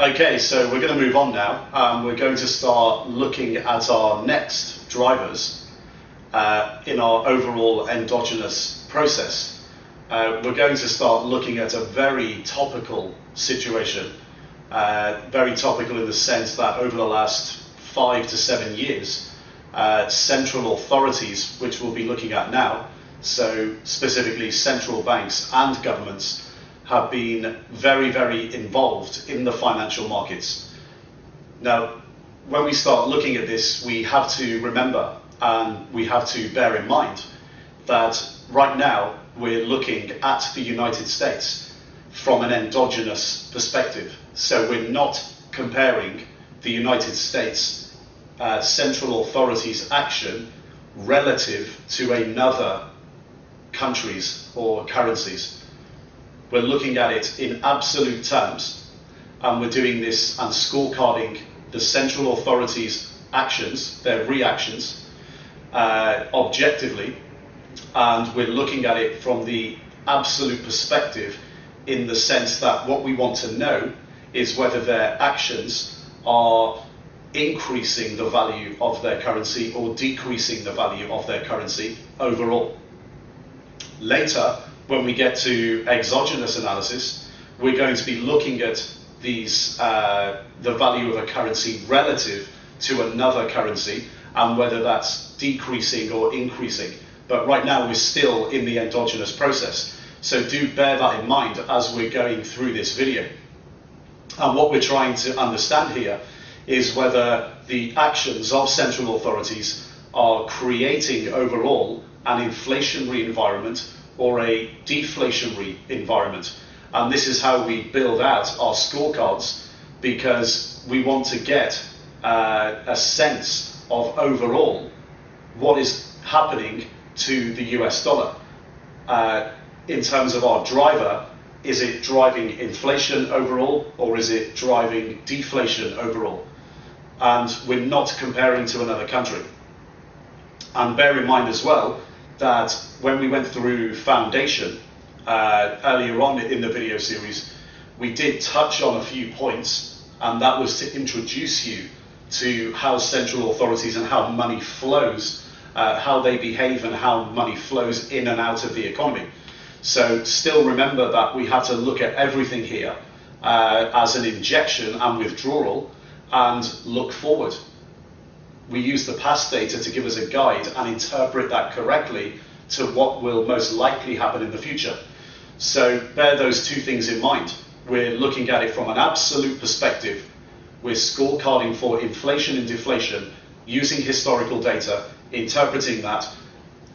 Okay, so we're going to move on now. We're going to start looking at our next drivers in our overall endogenous process. We're going to start looking at a very topical situation, very topical in the sense that over the last 5 to 7 years, central authorities, which we'll be looking at now, so specifically central banks and governments, have been very, very involved in the financial markets. Now, when we start looking at this, we have to remember and we have to bear in mind that right now we're looking at the United States from an endogenous perspective. So we're not comparing the United States central authorities' action relative to another countries or currencies. We're looking at it in absolute terms, and we're doing this and scorecarding the central authorities' actions, their reactions, objectively, and we're looking at it from the absolute perspective in the sense that what we want to know is whether their actions are increasing the value of their currency or decreasing the value of their currency overall. Later, when we get to exogenous analysis, we're going to be looking at these, the value of a currency relative to another currency and whether that's decreasing or increasing. But right now we're still in the endogenous process. So do bear that in mind as we're going through this video. And what we're trying to understand here is whether the actions of central authorities are creating overall an inflationary environment or a deflationary environment. And this is how we build out our scorecards, because we want to get a sense of overall what is happening to the US dollar. In terms of our driver, is it driving inflation overall or is it driving deflation overall? And we're not comparing to another country. And bear in mind as well that when we went through foundation earlier on in the video series, we did touch on a few points, and that was to introduce you to how central authorities and how money flows, how they behave and how money flows in and out of the economy. So still remember that we have to look at everything here as an injection and withdrawal and look forward. We use the past data to give us a guide and interpret that correctly to what will most likely happen in the future. So bear those two things in mind. We're looking at it from an absolute perspective. We're scorecarding for inflation and deflation, using historical data, interpreting that,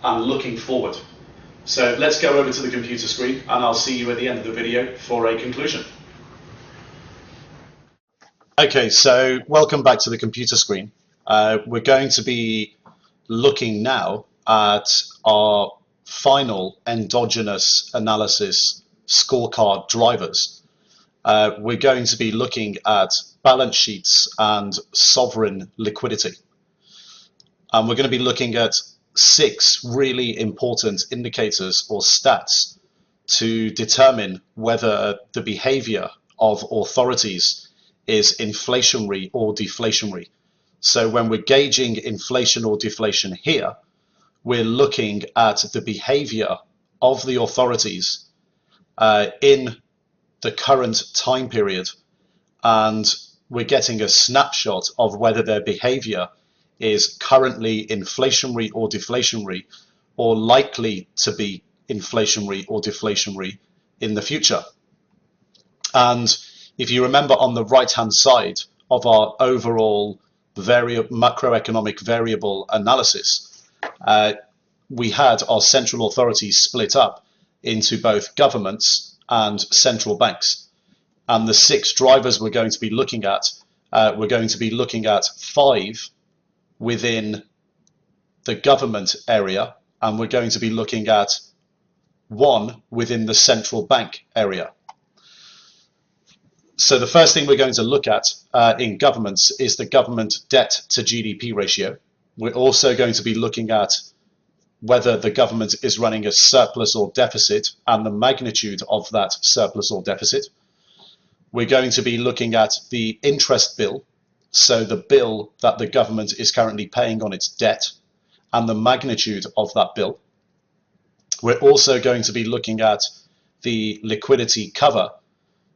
and looking forward. So let's go over to the computer screen, and I'll see you at the end of the video for a conclusion. Okay, so welcome back to the computer screen. We're going to be looking now at our final endogenous analysis scorecard drivers. We're going to be looking at balance sheets and sovereign liquidity. And we're going to be looking at 6 really important indicators or stats to determine whether the behavior of authorities is inflationary or deflationary. So when we're gauging inflation or deflation here, we're looking at the behavior of the authorities in the current time period, and we're getting a snapshot of whether their behavior is currently inflationary or deflationary, or likely to be inflationary or deflationary in the future. And if you remember, on the right hand side of our overall macroeconomic variable analysis, we had our central authorities split up into both governments and central banks. And the 6 drivers we're going to be looking at, we're going to be looking at 5 within the government area, and we're going to be looking at 1 within the central bank area. So the first thing we're going to look at in governments is the government debt to GDP ratio. We're also going to be looking at whether the government is running a surplus or deficit and the magnitude of that surplus or deficit. we're going to be looking at the interest bill, so the bill that the government is currently paying on its debt and the magnitude of that bill. We're also going to be looking at the liquidity cover,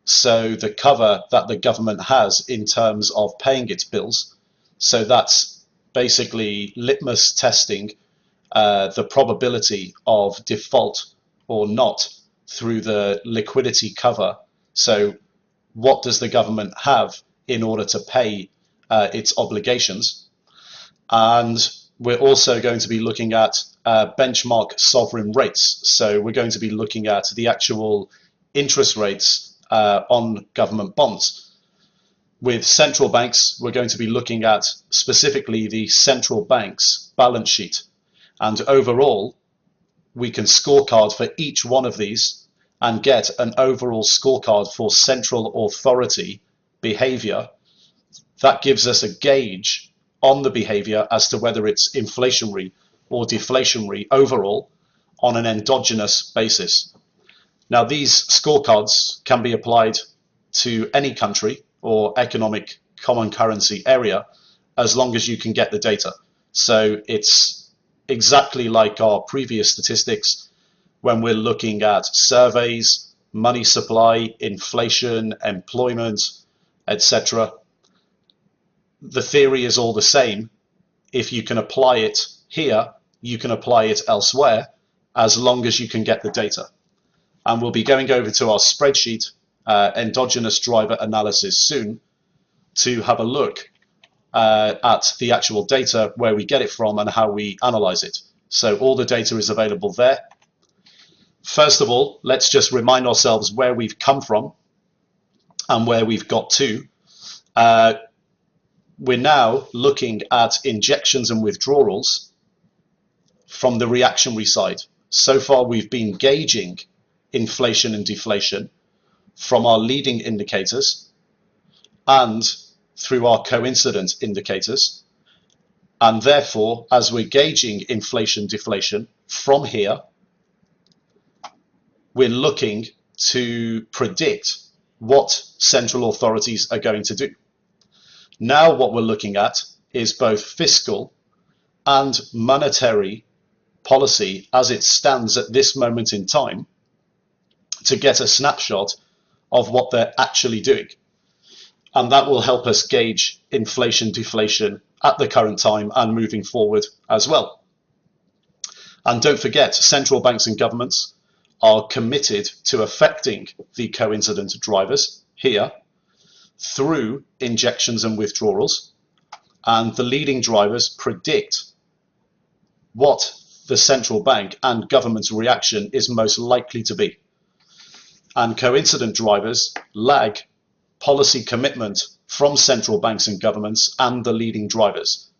so the cover that the government has in terms of paying its bills. So that's basically litmus testing the probability of default or not through the liquidity cover. So what does the government have in order to pay its obligations? And we're also going to be looking at benchmark sovereign rates. So we're going to be looking at the actual interest rates on government bonds. With central banks, we're going to be looking at specifically the central bank's balance sheet. And overall, we can scorecard for each one of these and get an overall scorecard for central authority behavior. That gives us a gauge on the behavior as to whether it's inflationary or deflationary overall on an endogenous basis. Now, these scorecards can be applied to any country or economic common currency area as long as you can get the data. So it's exactly like our previous statistics when we're looking at surveys, money supply, inflation, employment, etc. The theory is all the same. If you can apply it here, you can apply it elsewhere, as long as you can get the data. And we'll be going over to our spreadsheet, endogenous driver analysis soon, to have a look at the actual data, where we get it from and how we analyze it. So all the data is available there. First of all, let's just remind ourselves where we've come from and where we've got to. We're now looking at injections and withdrawals from the reactionary side. So far, we've been gauging inflation and deflation from our leading indicators and through our coincident indicators. And therefore, as we're gauging inflation, deflation from here, we're looking to predict what central authorities are going to do. Now what we're looking at is both fiscal and monetary policy as it stands at this moment in time, to get a snapshot of what they're actually doing. And that will help us gauge inflation, deflation at the current time and moving forward as well. And don't forget, central banks and governments are committed to affecting the coincident drivers here through injections and withdrawals, and the leading drivers predict what the central bank and government's reaction is most likely to be. And coincident drivers lag policy commitment from central banks and governments and the leading drivers.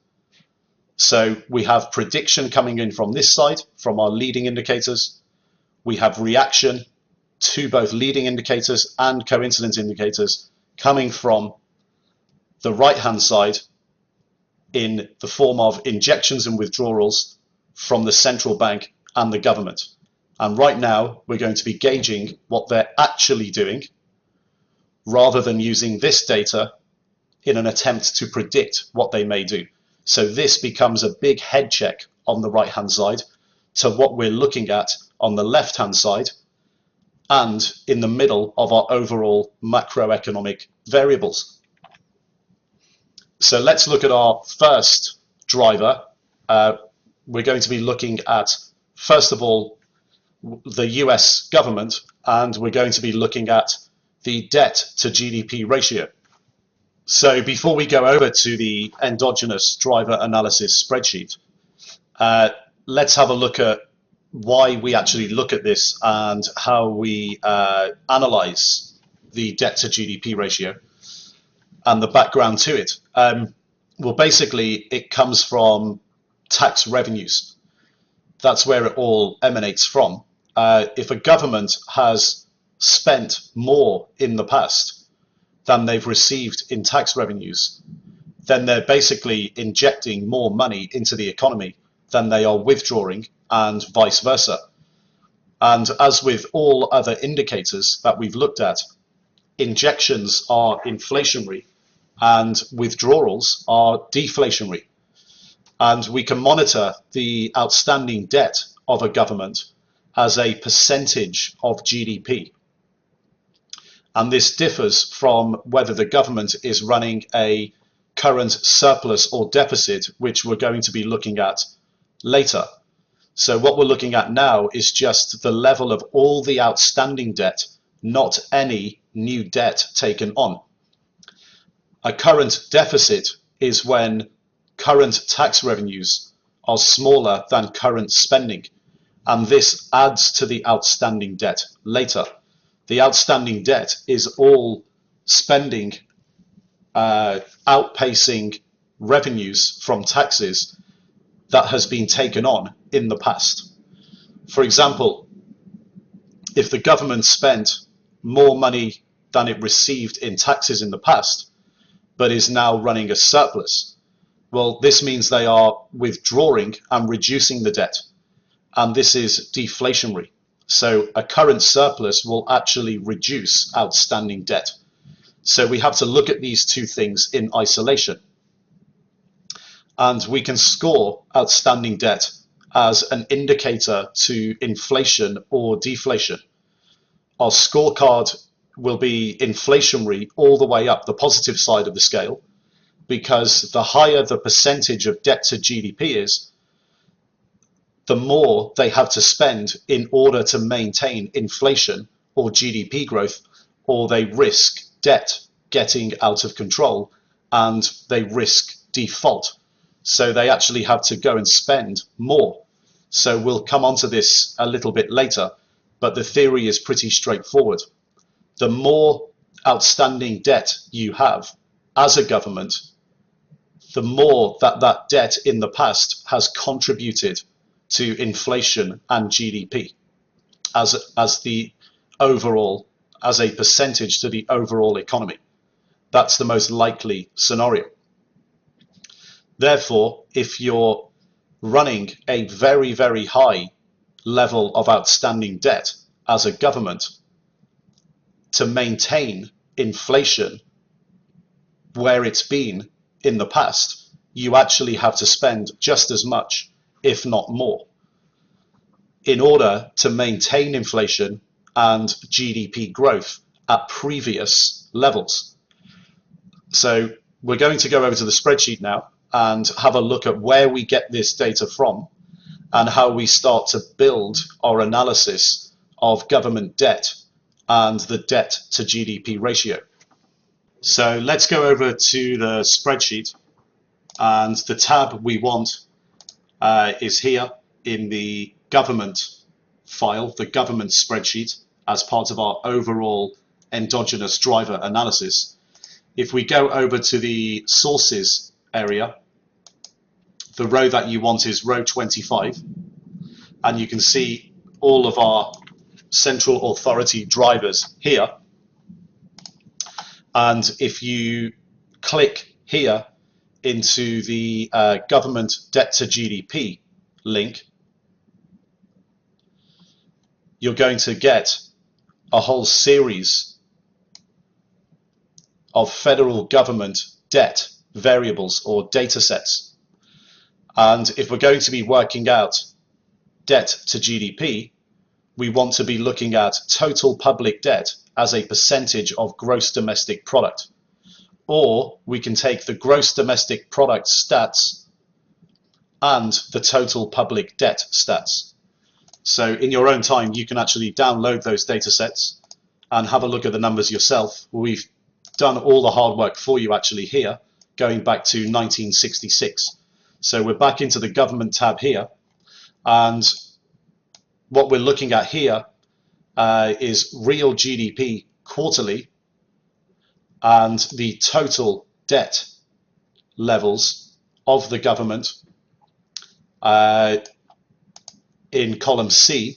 So we have prediction coming in from this side, from our leading indicators. We have reaction to both leading indicators and coincident indicators coming from the right-hand side in the form of injections and withdrawals from the central bank and the government. And right now, we're going to be gauging what they're actually doing, rather than using this data in an attempt to predict what they may do. So this becomes a big head check on the right-hand side to what we're looking at on the left-hand side and in the middle of our overall macroeconomic variables. So let's look at our first driver. We're going to be looking at, first of all, the US government, and we're going to be looking at the debt to GDP ratio. So before we go over to the endogenous driver analysis spreadsheet, let's have a look at why we actually look at this and how we analyze the debt to GDP ratio and the background to it. Well, basically, it comes from tax revenues. That's where it all emanates from. If a government has spent more in the past than they've received in tax revenues, then they're basically injecting more money into the economy than they are withdrawing, and vice versa. And as with all other indicators that we've looked at, injections are inflationary and withdrawals are deflationary. And we can monitor the outstanding debt of a government as a percentage of GDP. And this differs from whether the government is running a current surplus or deficit, which we're going to be looking at later. So what we're looking at now is just the level of all the outstanding debt, not any new debt taken on. A current deficit is when current tax revenues are smaller than current spending, and this adds to the outstanding debt later. The outstanding debt is all spending outpacing revenues from taxes that has been taken on in the past. For example, if the government spent more money than it received in taxes in the past, but is now running a surplus, well, this means they are withdrawing and reducing the debt, and this is deflationary. So a current surplus will actually reduce outstanding debt. So we have to look at these two things in isolation. And we can score outstanding debt as an indicator to inflation or deflation. Our scorecard will be inflationary all the way up the positive side of the scale, because the higher the percentage of debt to GDP is, the more they have to spend in order to maintain inflation or GDP growth, or they risk debt getting out of control and they risk default. So they actually have to go and spend more. So we'll come onto this a little bit later, but the theory is pretty straightforward. The more outstanding debt you have as a government, the more that debt in the past has contributed to inflation and GDP as the overall, as a percentage to the overall economy. That's the most likely scenario. Therefore, if you're running a very, very high level of outstanding debt as a government, to maintain inflation where it's been in the past, you actually have to spend just as much, if not more, in order to maintain inflation and GDP growth at previous levels. So we're going to go over to the spreadsheet now and have a look at where we get this data from and how we start to build our analysis of government debt and the debt to GDP ratio. So let's go over to the spreadsheet, and the tab we want is here in the government file, the government spreadsheet, as part of our overall endogenous driver analysis. If we go over to the sources area, the row that you want is row 25, and you can see all of our central authority drivers here. And if you click here into the government debt to GDP link, you're going to get a whole series of federal government debt variables or data sets. And if we're going to be working out debt to GDP, we want to be looking at total public debt as a percentage of gross domestic product. Or we can take the gross domestic product stats and the total public debt stats. So in your own time, you can actually download those data sets and have a look at the numbers yourself. We've done all the hard work for you actually here, going back to 1966. So we're back into the government tab here, and what we're looking at here is real GDP quarterly and the total debt levels of the government in column C.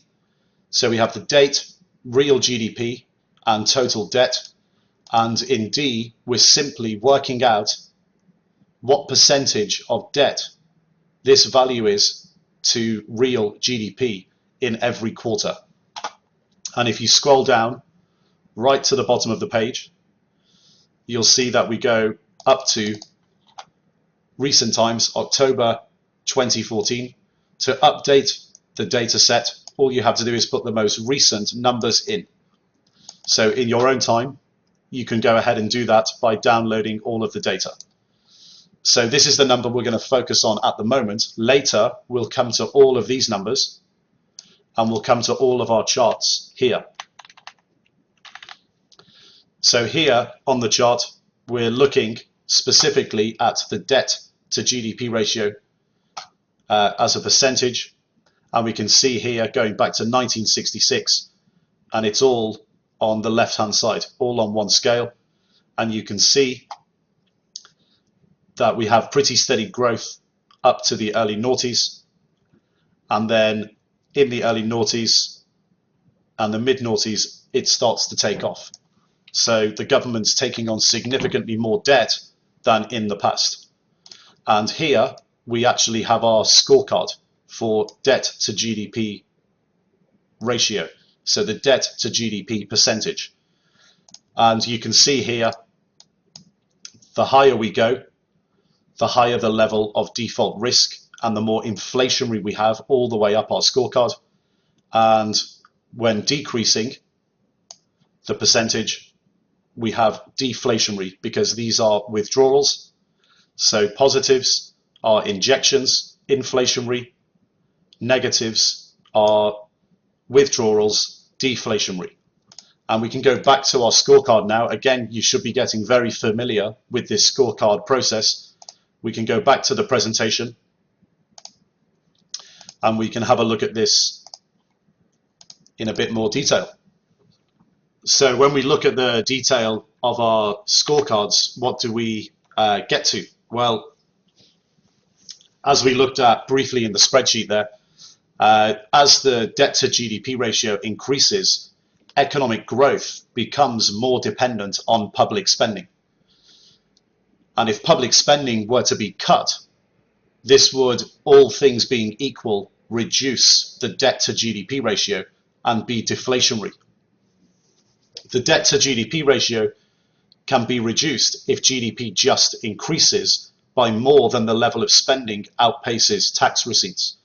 So we have the date, real GDP, and total debt. And in D, we're simply working out what percentage of debt this value is to real GDP in every quarter. And if you scroll down right to the bottom of the page, you'll see that we go up to recent times, October 2014. To update the data set, all you have to do is put the most recent numbers in. So in your own time, you can go ahead and do that by downloading all of the data. So this is the number we're going to focus on at the moment. Later, we'll come to all of these numbers and we'll come to all of our charts here. So here on the chart, we're looking specifically at the debt to GDP ratio as a percentage. And we can see here going back to 1966, and it's all on the left-hand side, all on one scale. And you can see that we have pretty steady growth up to the early noughties. And then in the early noughties and the mid noughties, it starts to take off. So the government's taking on significantly more debt than in the past. And here we actually have our scorecard for debt to GDP ratio. So the debt to GDP percentage. And you can see here, the higher we go, the higher the level of default risk and the more inflationary we have all the way up our scorecard. And when decreasing the percentage, we have deflationary because these are withdrawals. So positives are injections, inflationary. Negatives are withdrawals, deflationary. And we can go back to our scorecard now. Again, you should be getting very familiar with this scorecard process. We can go back to the presentation and we can have a look at this in a bit more detail. So when we look at the detail of our scorecards, what do we get to? Well, as we looked at briefly in the spreadsheet there, as the debt to GDP ratio increases, economic growth becomes more dependent on public spending. And if public spending were to be cut, this would, all things being equal, reduce the debt to GDP ratio and be deflationary. The debt to GDP ratio can be reduced if GDP just increases by more than the level of spending outpaces tax receipts.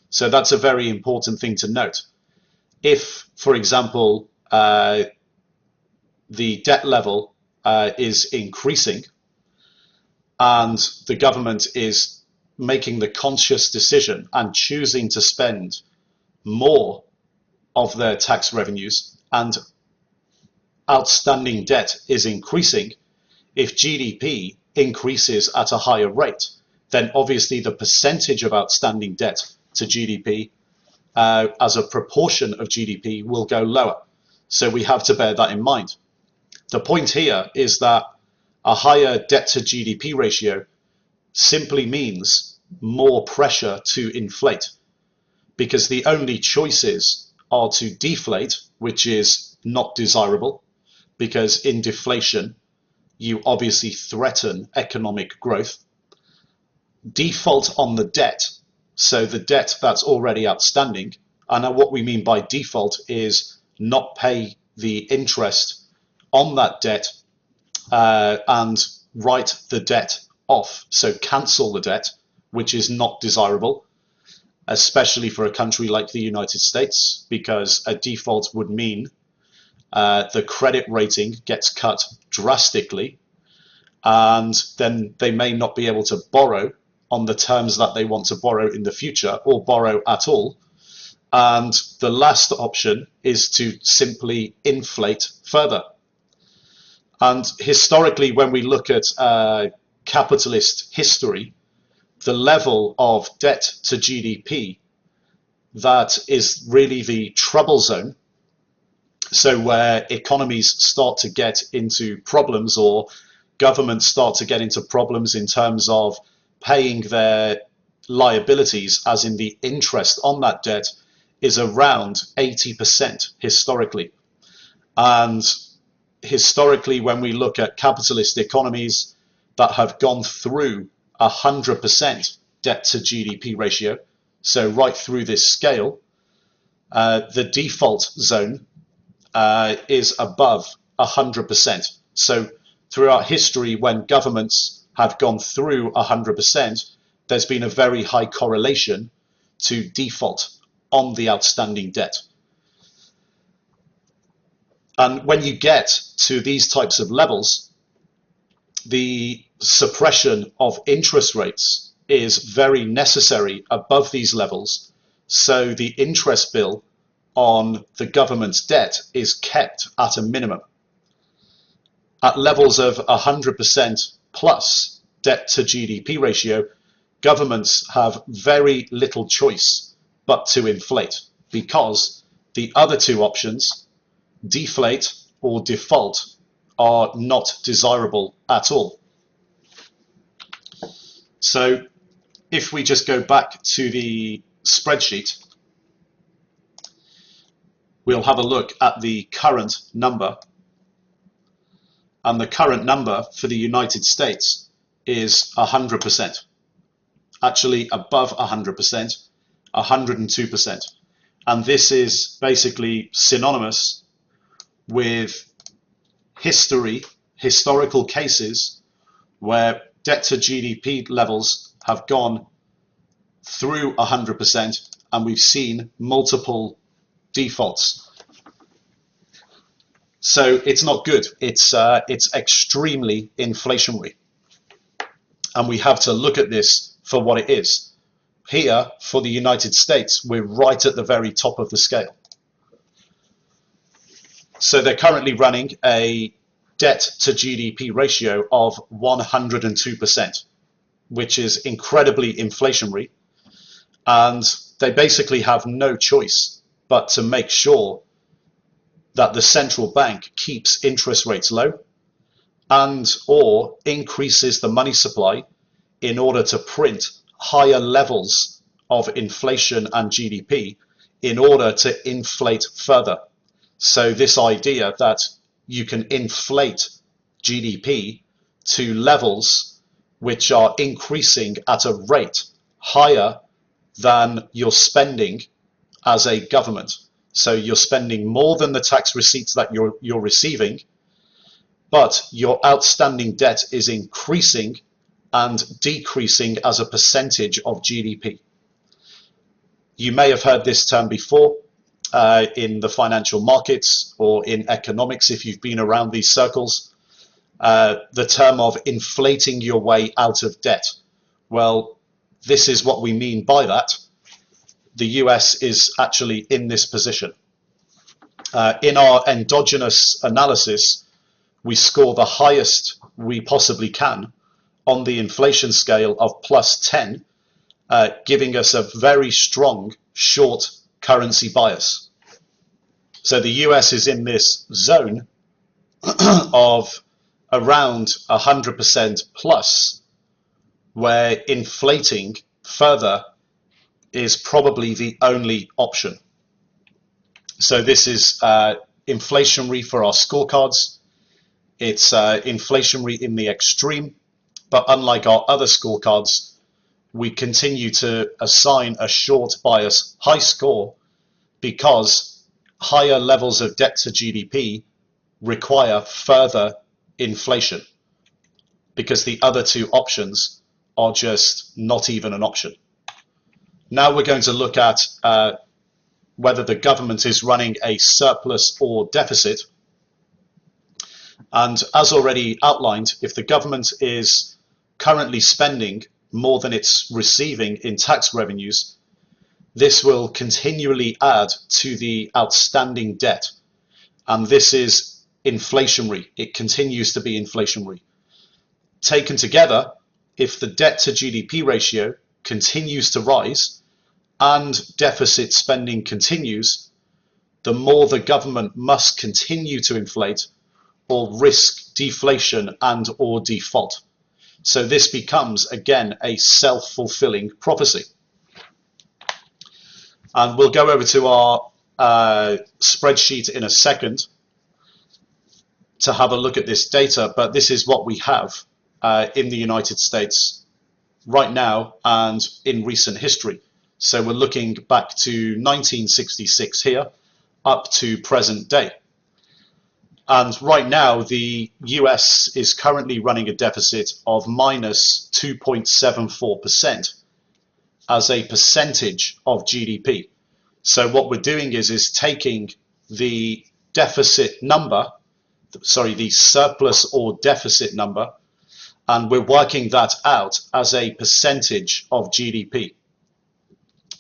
So that's a very important thing to note. If, for example, the debt level is increasing and the government is making the conscious decision and choosing to spend more of their tax revenues and outstanding debt is increasing, if GDP increases at a higher rate, then obviously the percentage of outstanding debt to GDP as a proportion of GDP will go lower. So we have to bear that in mind. The point here is that a higher debt to GDP ratio simply means more pressure to inflate, because the only choices are to deflate, which is not desirable, because in deflation you obviously threaten economic growth. Default on the debt, so the debt that's already outstanding, and what we mean by default is not pay the interest on that debt and write the debt off, so cancel the debt, which is not desirable, especially for a country like the United States, because a default would mean the credit rating gets cut drastically, and then they may not be able to borrow on the terms that they want to borrow in the future, or borrow at all. And the last option is to simply inflate further. And historically, when we look at capitalist history, the level of debt to GDP that is really the trouble zone, so where economies start to get into problems or governments start to get into problems in terms of paying their liabilities, as in the interest on that debt, is around 80% historically. And historically, when we look at capitalist economies that have gone through 100% debt to GDP ratio, so right through this scale, the default zone is above 100%. So throughout history, when governments have gone through 100%, there's been a very high correlation to default on the outstanding debt. And when you get to these types of levels, the suppression of interest rates is very necessary above these levels. So the interest bill on the government's debt is kept at a minimum. At levels of 100% plus debt to GDP ratio, governments have very little choice but to inflate, because the other two options, deflate or default, are not desirable at all. So if we just go back to the spreadsheet, we'll have a look at the current number. And the current number for the United States is 100%. Actually above 100%, 102%. And this is basically synonymous with historical cases where debt to GDP levels have gone through 100% and we've seen multiple defaults. So it's not good. It's extremely inflationary. And we have to look at this for what it is. Here, for the United States, we're right at the very top of the scale. So they're currently running a debt to GDP ratio of 102%, which is incredibly inflationary. And they basically have no choice but to make sure that the central bank keeps interest rates low and or increases the money supply in order to print higher levels of inflation and GDP in order to inflate further. So this idea that you can inflate GDP to levels which are increasing at a rate higher than your spending as a government. So you're spending more than the tax receipts that you're receiving, but your outstanding debt is increasing and decreasing as a percentage of GDP. You may have heard this term before in the financial markets or in economics if you've been around these circles, the term of inflating your way out of debt. Well, this is what we mean by that. The US is actually in this position. In our endogenous analysis, we score the highest we possibly can on the inflation scale of +10, giving us a very strong short currency bias. So the US is in this zone of around 100% plus, where inflating further is probably the only option. So this is inflationary for our scorecards. It's inflationary in the extreme, but unlike our other scorecards, we continue to assign a short bias high score because higher levels of debt to GDP require further inflation, because the other two options are just not even an option. Now we're going to look at whether the government is running a surplus or deficit. And as already outlined, if the government is currently spending more than it's receiving in tax revenues, this will continually add to the outstanding debt. And this is inflationary. It continues to be inflationary. Taken together, if the debt to GDP ratio continues to rise and deficit spending continues, the more the government must continue to inflate or risk deflation and or default. So this becomes, again, a self-fulfilling prophecy. And we'll go over to our spreadsheet in a second to have a look at this data, but this is what we have in the United States right now and in recent history. So we're looking back to 1966 here up to present day. And right now, the US is currently running a deficit of minus 2.74% as a percentage of GDP. So what we're doing is taking the deficit number, the surplus or deficit number, and we're working that out as a percentage of GDP.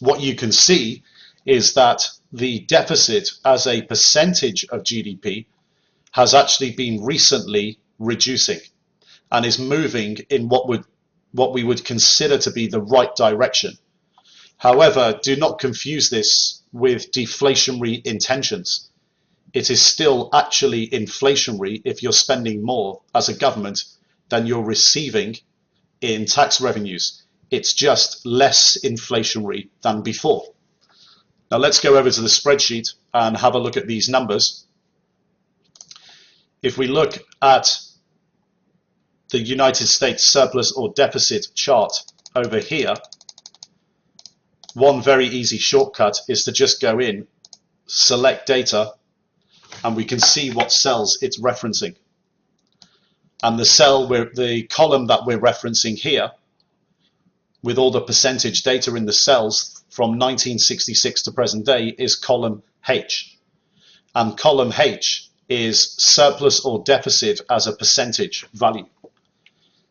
What you can see is that the deficit as a percentage of GDP has actually been recently reducing and is moving in what we would consider to be the right direction. However, do not confuse this with deflationary intentions. It is still actually inflationary if you're spending more as a government than you're receiving in tax revenues. It's just less inflationary than before. Now let's go over to the spreadsheet and have a look at these numbers. If we look at the United States surplus or deficit chart over here, one very easy shortcut is to just go in, select data, and we can see what cells it's referencing. And the column that we're referencing here, with all the percentage data in the cells from 1966 to present day, is column H. And column H is surplus or deficit as a percentage value.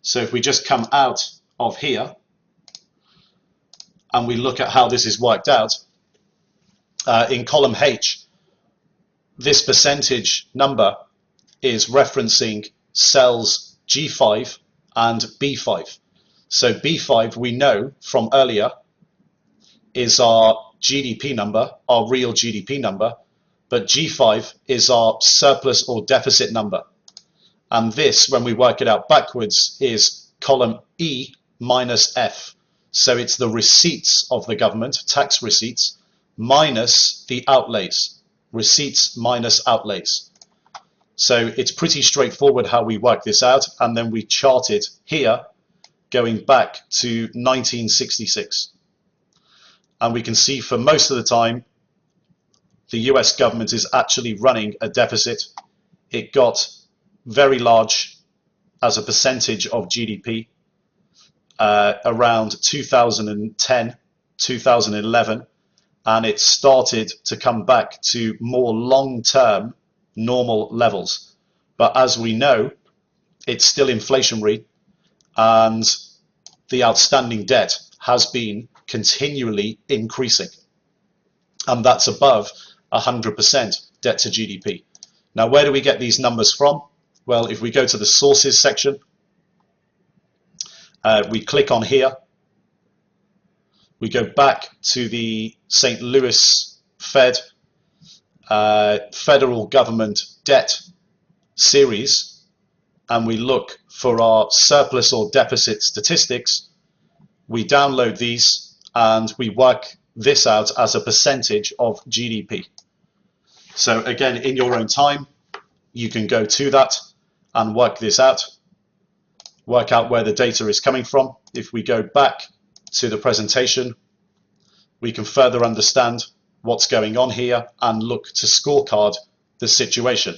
So if we just come out of here and we look at how this is worked out, in column H, this percentage number is referencing cells G5 and B5. So B5, we know from earlier, is our GDP number, our real GDP number, but G5 is our surplus or deficit number. And this, when we work it out backwards, is column E minus F. So it's the receipts of the government, tax receipts, minus the outlays, receipts minus outlays. So it's pretty straightforward how we work this out, and then we chart it here going back to 1966. And we can see for most of the time, the US government is actually running a deficit. It got very large as a percentage of GDP around 2010, 2011, and it started to come back to more long-term normal levels. But as we know, it's still inflationary, and the outstanding debt has been continually increasing, and that's above 100% debt to GDP. Now, where do we get these numbers from? Well, if we go to the sources section, we click on here, we go back to the St. Louis Fed federal government debt series, and we look for our surplus or deficit statistics. We download these and we work this out as a percentage of GDP. So again, in your own time, you can go to that and work this out, work out where the data is coming from. If we go back to the presentation, we can further understand what's going on here and look to scorecard the situation.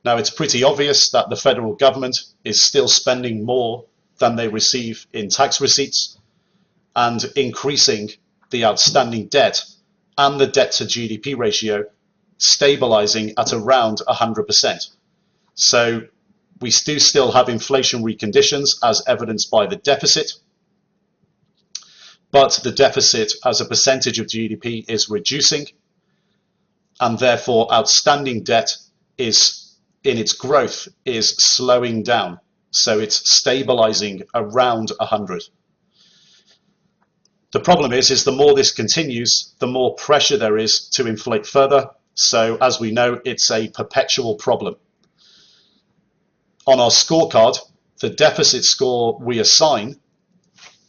Now, it's pretty obvious that the federal government is still spending more than they receive in tax receipts and increasing the outstanding debt and the debt to GDP ratio, stabilizing at around 100%. So we do still have inflationary conditions as evidenced by the deficit, but the deficit as a percentage of GDP is reducing, and therefore outstanding debt is in its growth is slowing down. So it's stabilizing around 100. The problem is the more this continues, the more pressure there is to inflate further. So as we know, it's a perpetual problem. On our scorecard, the deficit score we assign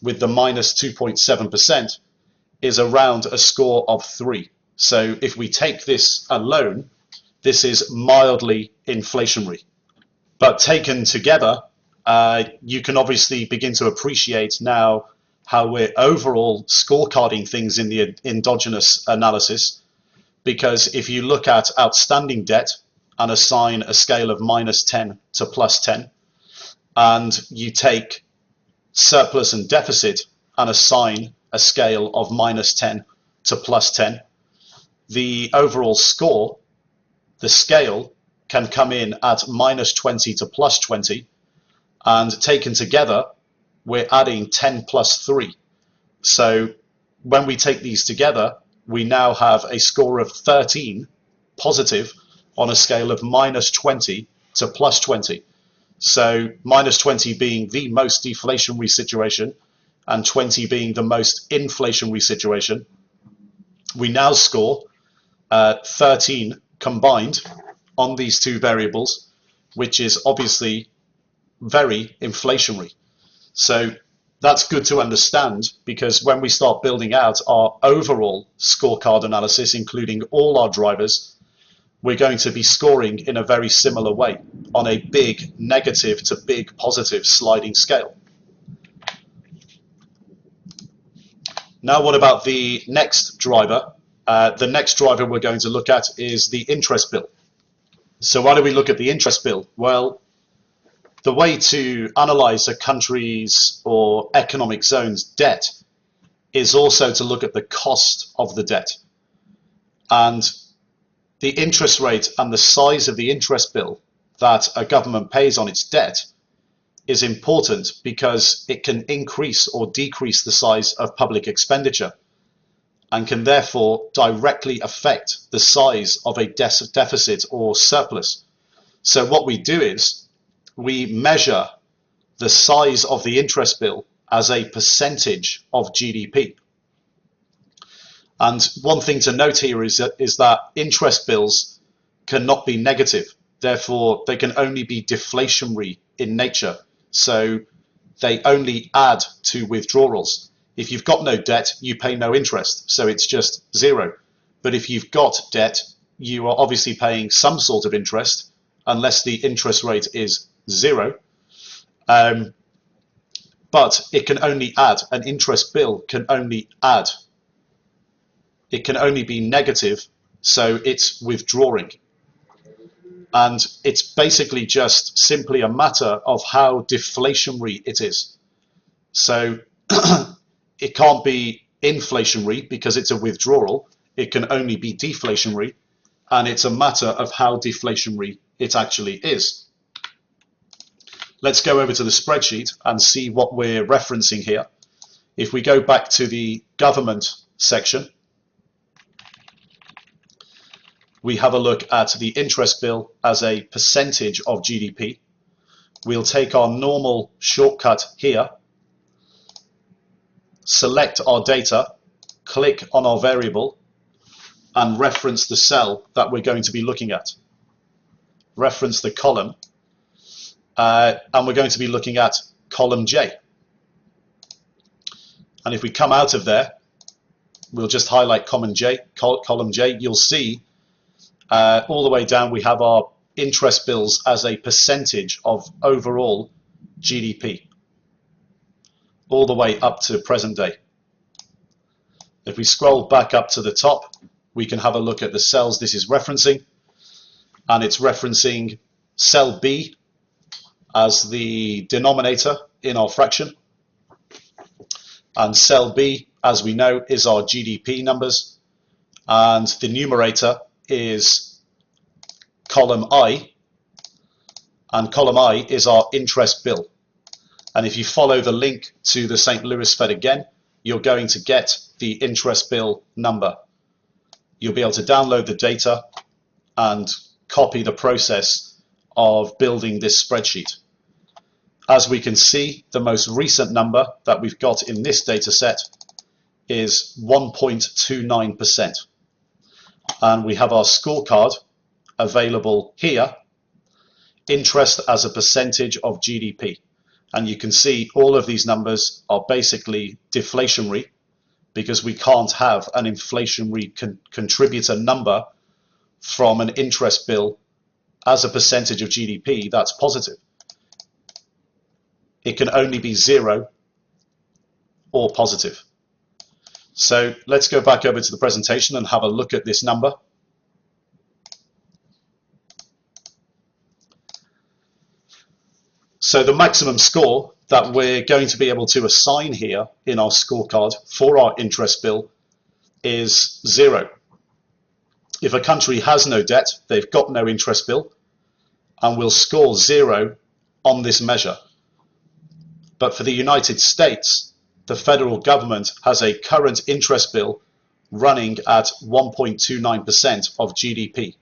with the minus 2.7% is around a score of 3. So if we take this alone, this is mildly inflationary. But taken together, you can obviously begin to appreciate now how we're overall scorecarding things in the endogenous analysis. Because if you look at outstanding debt and assign a scale of -10 to +10, and you take surplus and deficit and assign a scale of -10 to +10, the overall score, the scale, can come in at -20 to +20, and taken together, we're adding 10 plus 3. So when we take these together, we now have a score of 13 positive on a scale of -20 to +20. So -20 being the most deflationary situation and 20 being the most inflationary situation. We now score 13 combined on these two variables, which is obviously very inflationary. So that's good to understand, because when we start building out our overall scorecard analysis, including all our drivers, we're going to be scoring in a very similar way on a big negative to big positive sliding scale. Now, what about the next driver? The next driver we're going to look at is the interest bill. So why do we look at the interest bill? Well, the way to analyze a country's or economic zone's debt is also to look at the cost of the debt. And the interest rate and the size of the interest bill that a government pays on its debt is important, because it can increase or decrease the size of public expenditure and can therefore directly affect the size of a deficit or surplus. So what we do is we measure the size of the interest bill as a percentage of GDP. And one thing to note here is that interest bills cannot be negative. Therefore, they can only be deflationary in nature. So they only add to withdrawals. If you've got no debt, you pay no interest. So it's just zero. But if you've got debt, you are obviously paying some sort of interest, unless the interest rate is zero. But it can only add. An interest bill can only add. It can only be negative, so it's withdrawing. And it's basically just simply a matter of how deflationary it is. So it can't be inflationary because it's a withdrawal. It can only be deflationary, and it's a matter of how deflationary it actually is. Let's go over to the spreadsheet and see what we're referencing here. If we go back to the government section, we have a look at the interest bill as a percentage of GDP. We'll take our normal shortcut here, select our data, click on our variable, and reference the cell that we're going to be looking at. Reference the column, and we're going to be looking at column J. And if we come out of there, we'll just highlight column J. You'll see all the way down we have our interest bills as a percentage of overall GDP, all the way up to present day. If we scroll back up to the top, we can have a look at the cells this is referencing, and it's referencing cell B as the denominator in our fraction, and cell B, as we know, is our GDP numbers, and the numerator is column I, and column I is our interest bill. And if you follow the link to the St. Louis Fed again, you're going to get the interest bill number. You'll be able to download the data and copy the process of building this spreadsheet. As we can see, the most recent number that we've got in this data set is 1.29%. And we have our scorecard available here, interest as a percentage of GDP. And you can see all of these numbers are basically deflationary, because we can't have an inflationary contributor number from an interest bill as a percentage of GDP that's positive. It can only be zero or positive. So let's go back over to the presentation and have a look at this number. So the maximum score that we're going to be able to assign here in our scorecard for our interest bill is 0. If a country has no debt, they've got no interest bill, and we'll score 0 on this measure. But for the United States, the federal government has a current interest bill running at 1.29% of GDP.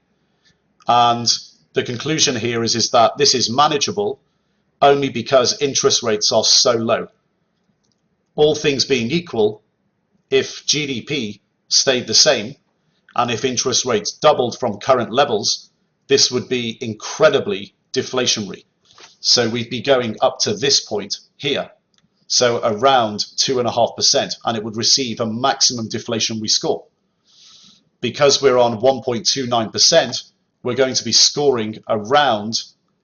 And the conclusion here is that this is manageable only because interest rates are so low. All things being equal, if GDP stayed the same, and if interest rates doubled from current levels, this would be incredibly deflationary. So we'd be going up to this point here, so around 2.5%, and it would receive a maximum deflationary score. Because we're on 1.29%, we're going to be scoring around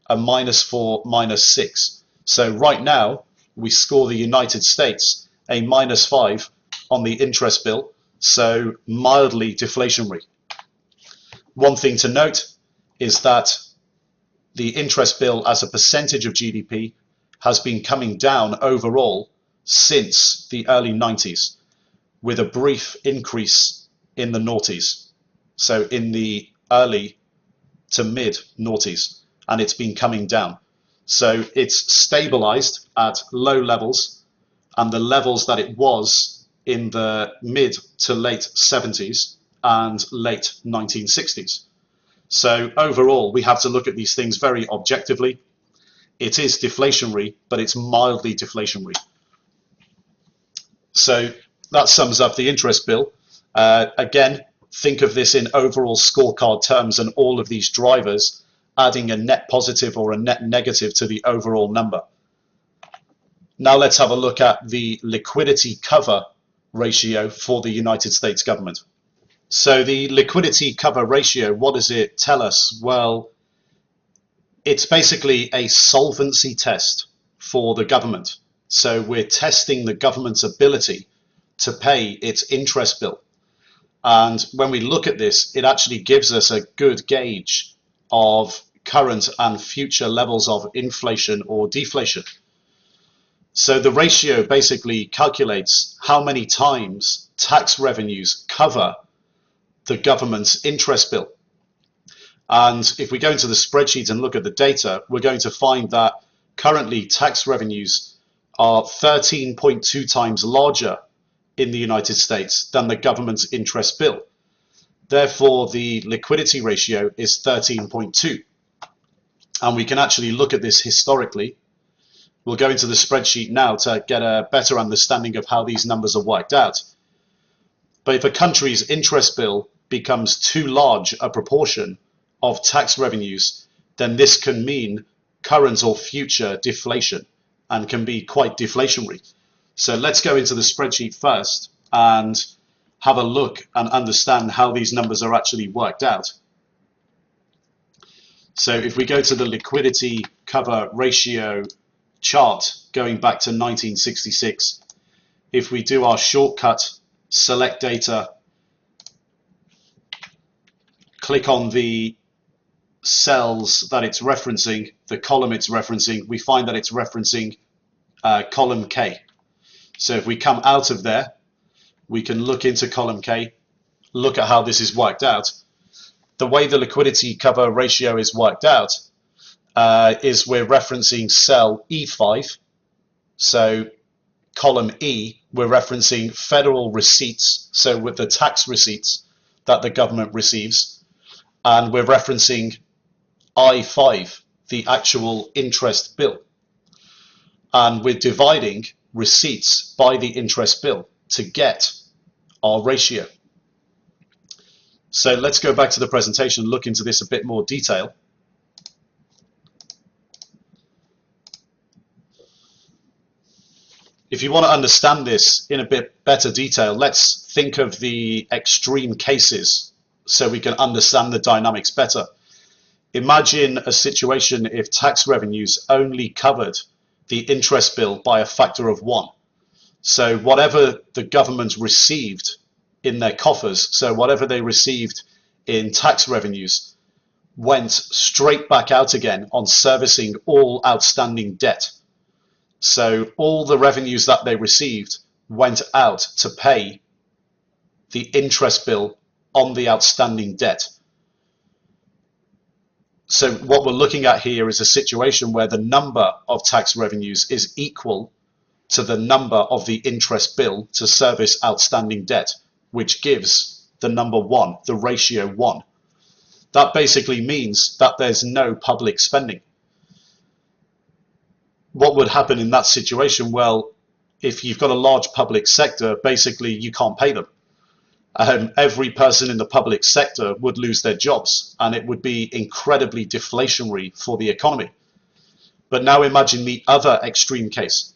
a -4, -6. So right now, we score the United States a -5 on the interest bill, so mildly deflationary. One thing to note is that the interest bill as a percentage of GDP has been coming down overall since the early 90s, with a brief increase in the noughties. So in the early to mid noughties, and it's been coming down. So it's stabilized at low levels, and the levels that it was in the mid to late 70s and late 1960s. So overall, we have to look at these things very objectively. It is deflationary, but it's mildly deflationary. So that sums up the interest bill. Again, think of this in overall scorecard terms and all of these drivers adding a net positive or a net negative to the overall number. Now let's have a look at the liquidity cover ratio for the United States government. So the liquidity cover ratio, what does it tell us? Well, it's basically a solvency test for the government. So we're testing the government's ability to pay its interest bill. And when we look at this, it actually gives us a good gauge of current and future levels of inflation or deflation. So the ratio basically calculates how many times tax revenues cover the government's interest bill. And if we go into the spreadsheet and look at the data, we're going to find that currently tax revenues are 13.2 times larger in the United States than the government's interest bill. Therefore, the liquidity ratio is 13.2. And we can actually look at this historically. We'll go into the spreadsheet now to get a better understanding of how these numbers are worked out. But if a country's interest bill becomes too large a proportion of tax revenues, then this can mean current or future deflation and can be quite deflationary. So let's go into the spreadsheet first and have a look and understand how these numbers are actually worked out. So if we go to the liquidity cover ratio chart going back to 1966, if we do our shortcut, select data, click on the cells that it's referencing, the column it's referencing, we find that it's referencing column K. So if we come out of there, we can look into column K, look at how this is worked out. The way the liquidity cover ratio is worked out is we're referencing cell E5. So column E, we're referencing federal receipts, so with the tax receipts that the government receives, and we're referencing I5, the actual interest bill. And we're dividing receipts by the interest bill to get our ratio. So let's go back to the presentation, look into this a bit more detail. If you want to understand this in a bit better detail, let's think of the extreme cases so we can understand the dynamics better. Imagine a situation if tax revenues only covered the interest bill by a factor of 1. So whatever the government received in their coffers, so whatever they received in tax revenues, went straight back out again on servicing all outstanding debt. So all the revenues that they received went out to pay the interest bill on the outstanding debt. So what we're looking at here is a situation where the number of tax revenues is equal to the number of the interest bill to service outstanding debt, which gives the number 1, the ratio 1. That basically means that there's no public spending. What would happen in that situation? Well, if you've got a large public sector, basically you can't pay them. Every person in the public sector would lose their jobs, and it would be incredibly deflationary for the economy. But now imagine the other extreme case.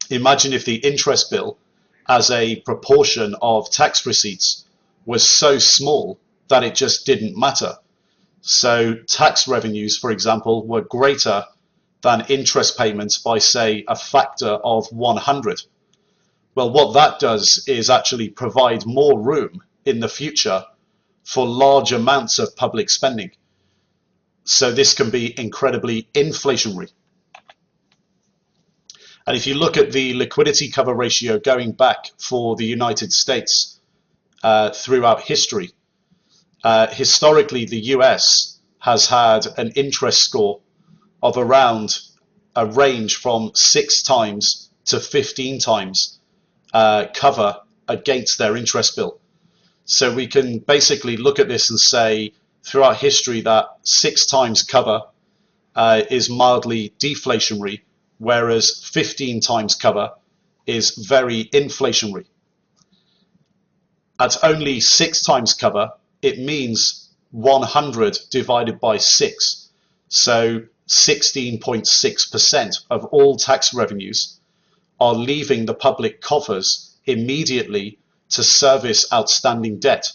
Imagine if the interest bill as a proportion of tax receipts was so small that it just didn't matter. So tax revenues, for example, were greater than interest payments by, say, a factor of 100. Well, what that does is actually provide more room in the future for large amounts of public spending. So this can be incredibly inflationary. And if you look at the liquidity cover ratio going back for the United States throughout history, historically the US has had an interest score of around a range from 6 times to 15 times cover against their interest bill. So we can basically look at this and say throughout history that 6 times cover is mildly deflationary, whereas 15 times cover is very inflationary. At only 6 times cover, it means 100 divided by 6. So 16.6% of all tax revenues are leaving the public coffers immediately to service outstanding debt.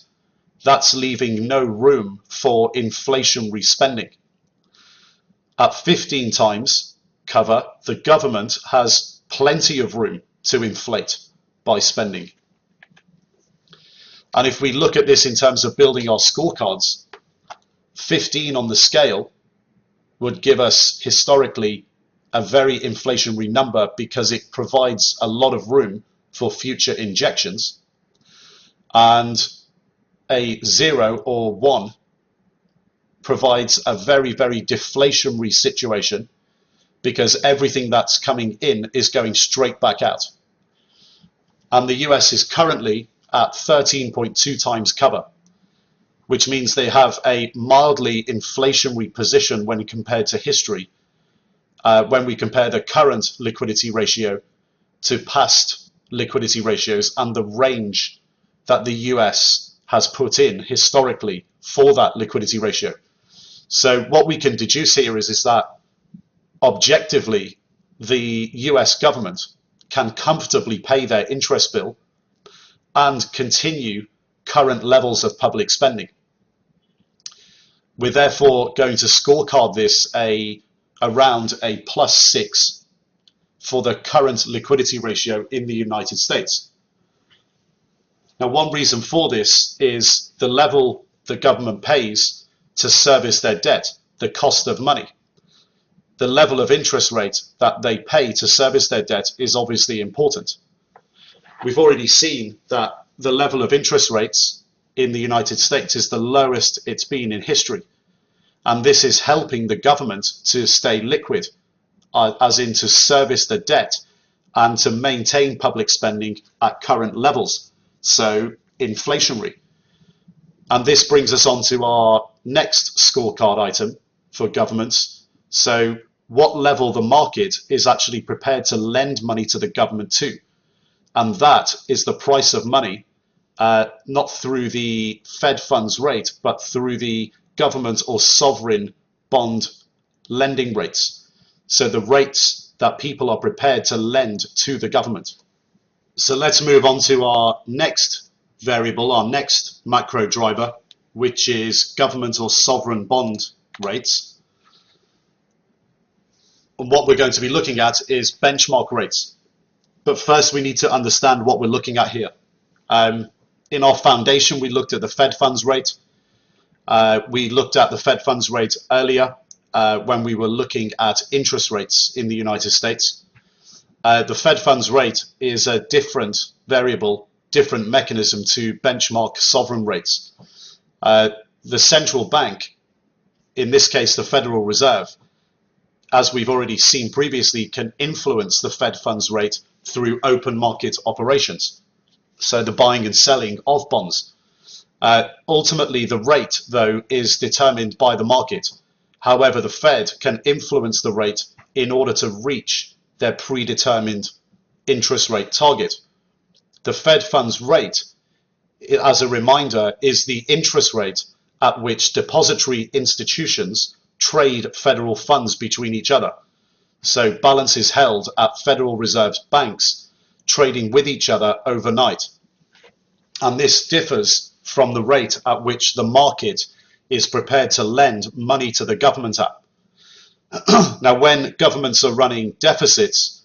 That's leaving no room for inflationary spending. At 15 times cover, the government has plenty of room to inflate by spending. And if we look at this in terms of building our scorecards, 15 on the scale would give us historically a very inflationary number because it provides a lot of room for future injections. And a 0 or 1 provides a very, very deflationary situation because everything that's coming in is going straight back out. And the US is currently at 13.2 times cover, which means they have a mildly inflationary position when compared to history, when we compare the current liquidity ratio to past liquidity ratios and the range that the US has put in historically for that liquidity ratio. So what we can deduce here is that objectively, the US government can comfortably pay their interest bill and continue current levels of public spending. We're therefore going to scorecard this around a +6 for the current liquidity ratio in the United States. Now, one reason for this is the level the government pays to service their debt, the cost of money. The level of interest rate that they pay to service their debt is obviously important. We've already seen that the level of interest rates in the United States is the lowest it's been in history. And this is helping the government to stay liquid, as in to service the debt and to maintain public spending at current levels, so inflationary. And this brings us on to our next scorecard item for governments. So what level the market is actually prepared to lend money to the government to. And that is the price of money, not through the Fed funds rate, but through the government or sovereign bond lending rates. So the rates that people are prepared to lend to the government. So let's move on to our next variable, our next macro driver, which is government or sovereign bond rates. And what we're going to be looking at is benchmark rates. But first we need to understand what we're looking at here. In our foundation, we looked at the Fed funds rate. We looked at the Fed funds rate earlier when we were looking at interest rates in the United States. The Fed funds rate is a different variable, different mechanism to benchmark sovereign rates. The central bank, in this case the Federal Reserve, as we've already seen previously, can influence the Fed funds rate through open market operations, so the buying and selling of bonds. Ultimately, the rate, though, is determined by the market. However, the Fed can influence the rate in order to reach their predetermined interest rate target. The Fed funds rate, as a reminder, is the interest rate at which depository institutions trade federal funds between each other. So balances held at Federal Reserve banks trading with each other overnight. And this differs from the rate at which the market is prepared to lend money to the government at. Now, when governments are running deficits,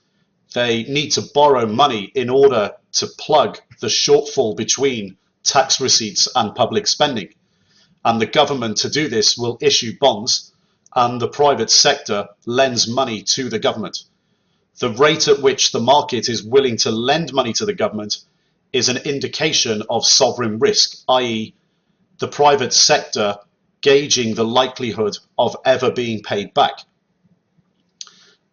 they need to borrow money in order to plug the shortfall between tax receipts and public spending. And the government, to do this, will issue bonds, and the private sector lends money to the government. The rate at which the market is willing to lend money to the government is an indication of sovereign risk, i.e., the private sector gauging the likelihood of ever being paid back.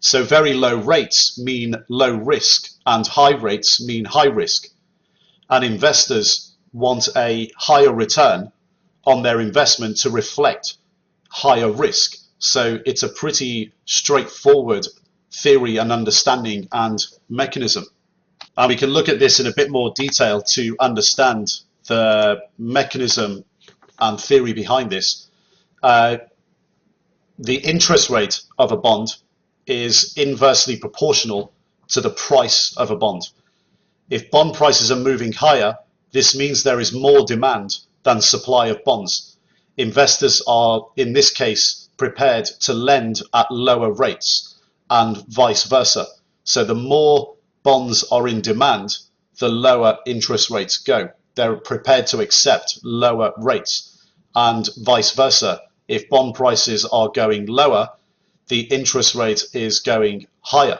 So very low rates mean low risk, and high rates mean high risk. And investors want a higher return on their investment to reflect higher risk. So it's a pretty straightforward theory and understanding and mechanism. And we can look at this in a bit more detail to understand the mechanism and theory behind this. The interest rate of a bond is inversely proportional to the price of a bond. If bond prices are moving higher, this means there is more demand than supply of bonds. Investors are, in this case, prepared to lend at lower rates and vice versa. So the more bonds are in demand, the lower interest rates go. They're prepared to accept lower rates, and vice versa. If bond prices are going lower, the interest rate is going higher,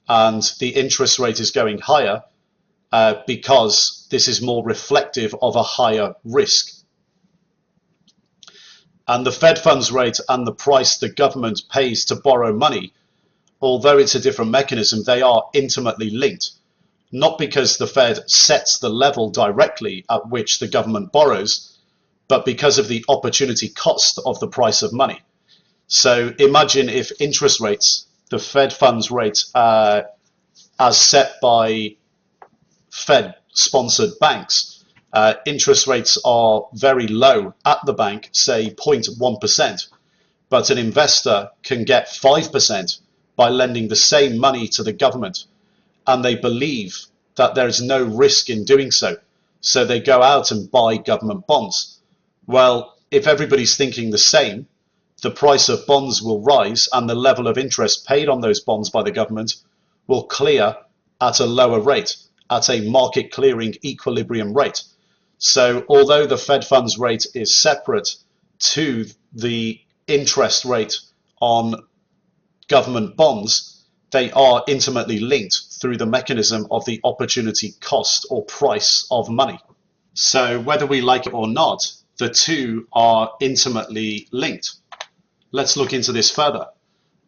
and the interest rate is going higher because this is more reflective of a higher risk. And the Fed funds rate and the price the government pays to borrow money, although it's a different mechanism, they are intimately linked, not because the Fed sets the level directly at which the government borrows, but because of the opportunity cost of the price of money. So imagine if interest rates, the Fed funds rate as set by Fed-sponsored banks, interest rates are very low at the bank, say 0.1%, but an investor can get 5% by lending the same money to the government, and they believe that there is no risk in doing so. So they go out and buy government bonds. Well, if everybody's thinking the same, the price of bonds will rise and the level of interest paid on those bonds by the government will clear at a lower rate, at a market clearing equilibrium rate. So although the Fed funds rate is separate to the interest rate on government bonds, they are intimately linked through the mechanism of the opportunity cost or price of money. So whether we like it or not, the two are intimately linked. Let's look into this further.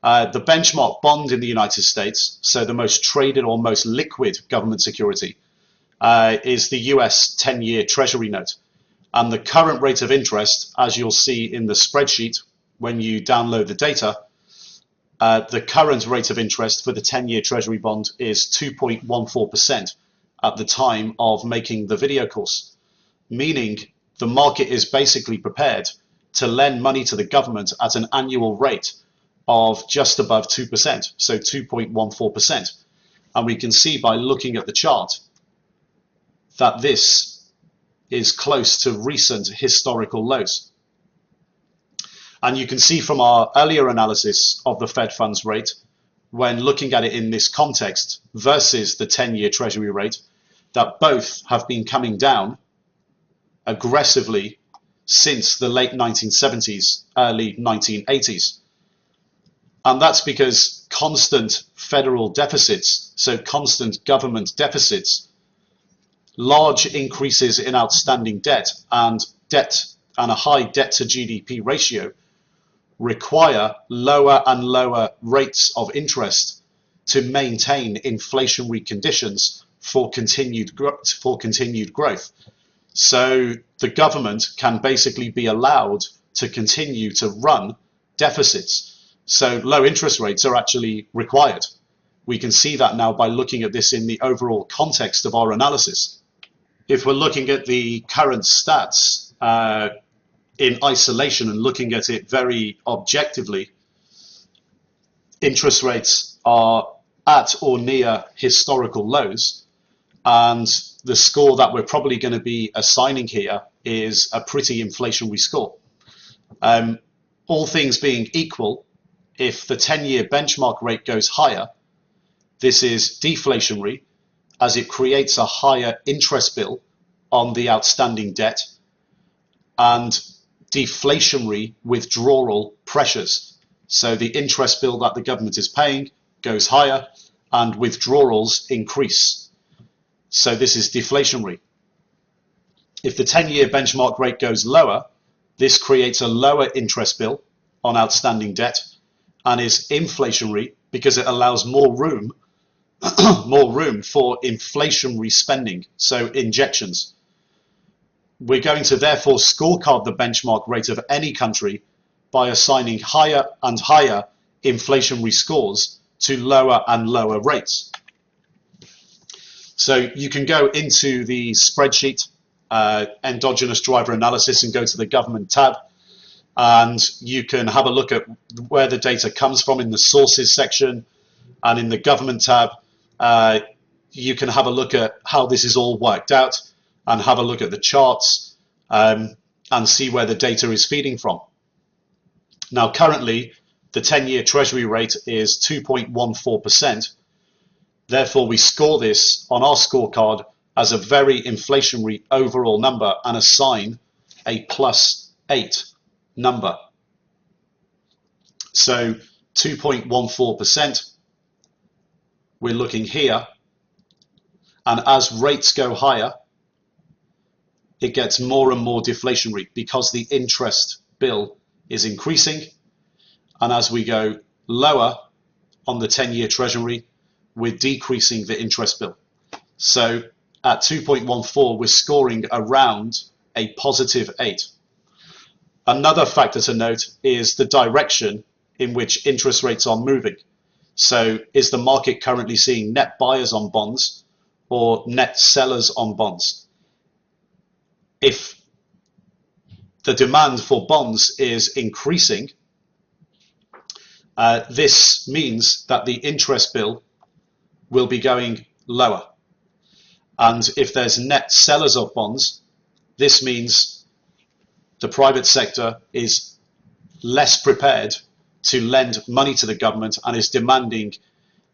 The benchmark bond in the United States, so the most traded or most liquid government security, is the US 10-year Treasury note. And the current rate of interest, as you'll see in the spreadsheet when you download the data, the current rate of interest for the 10-year Treasury bond is 2.14% at the time of making the video course, meaning the market is basically prepared to lend money to the government at an annual rate of just above 2%, so 2.14%. And we can see by looking at the chart that this is close to recent historical lows. And you can see from our earlier analysis of the Fed funds rate, when looking at it in this context versus the 10-year Treasury rate, that both have been coming down aggressively since the late 1970s, early 1980s. And that's because constant federal deficits, so constant government deficits, large increases in outstanding debt and a high debt to GDP ratio require lower and lower rates of interest to maintain inflationary conditions for continued growth. So the government can basically be allowed to continue to run deficits. So low interest rates are actually required. We can see that now by looking at this in the overall context of our analysis. If we're looking at the current stats in isolation and looking at it very objectively, interest rates are at or near historical lows, and the score that we're probably going to be assigning here is a pretty inflationary score. All things being equal, if the 10-year benchmark rate goes higher, this is deflationary, as it creates a higher interest bill on the outstanding debt, and deflationary withdrawal pressures. So the interest bill that the government is paying goes higher and withdrawals increase. So this is deflationary. If the 10-year benchmark rate goes lower, this creates a lower interest bill on outstanding debt and is inflationary because it allows more room for inflationary spending, so injections. We're going to therefore scorecard the benchmark rate of any country by assigning higher and higher inflationary scores to lower and lower rates. So you can go into the spreadsheet, endogenous driver analysis, and go to the government tab, and you can have a look at where the data comes from in the sources section, and in the government tab you can have a look at how this is all worked out and have a look at the charts and see where the data is feeding from. Now currently the 10-year treasury rate is 2.14%. Therefore we score this on our scorecard as a very inflationary overall number and assign a +8 number. So 2.14%, we're looking here, and as rates go higher, it gets more and more deflationary because the interest bill is increasing, and as we go lower on the 10-year treasury, we're decreasing the interest bill. So at 2.14, we're scoring around a +8. Another factor to note is the direction in which interest rates are moving. So is the market currently seeing net buyers on bonds or net sellers on bonds? If the demand for bonds is increasing, this means that the interest bill will be going lower. And if there's net sellers of bonds, this means the private sector is less prepared to lend money to the government and is demanding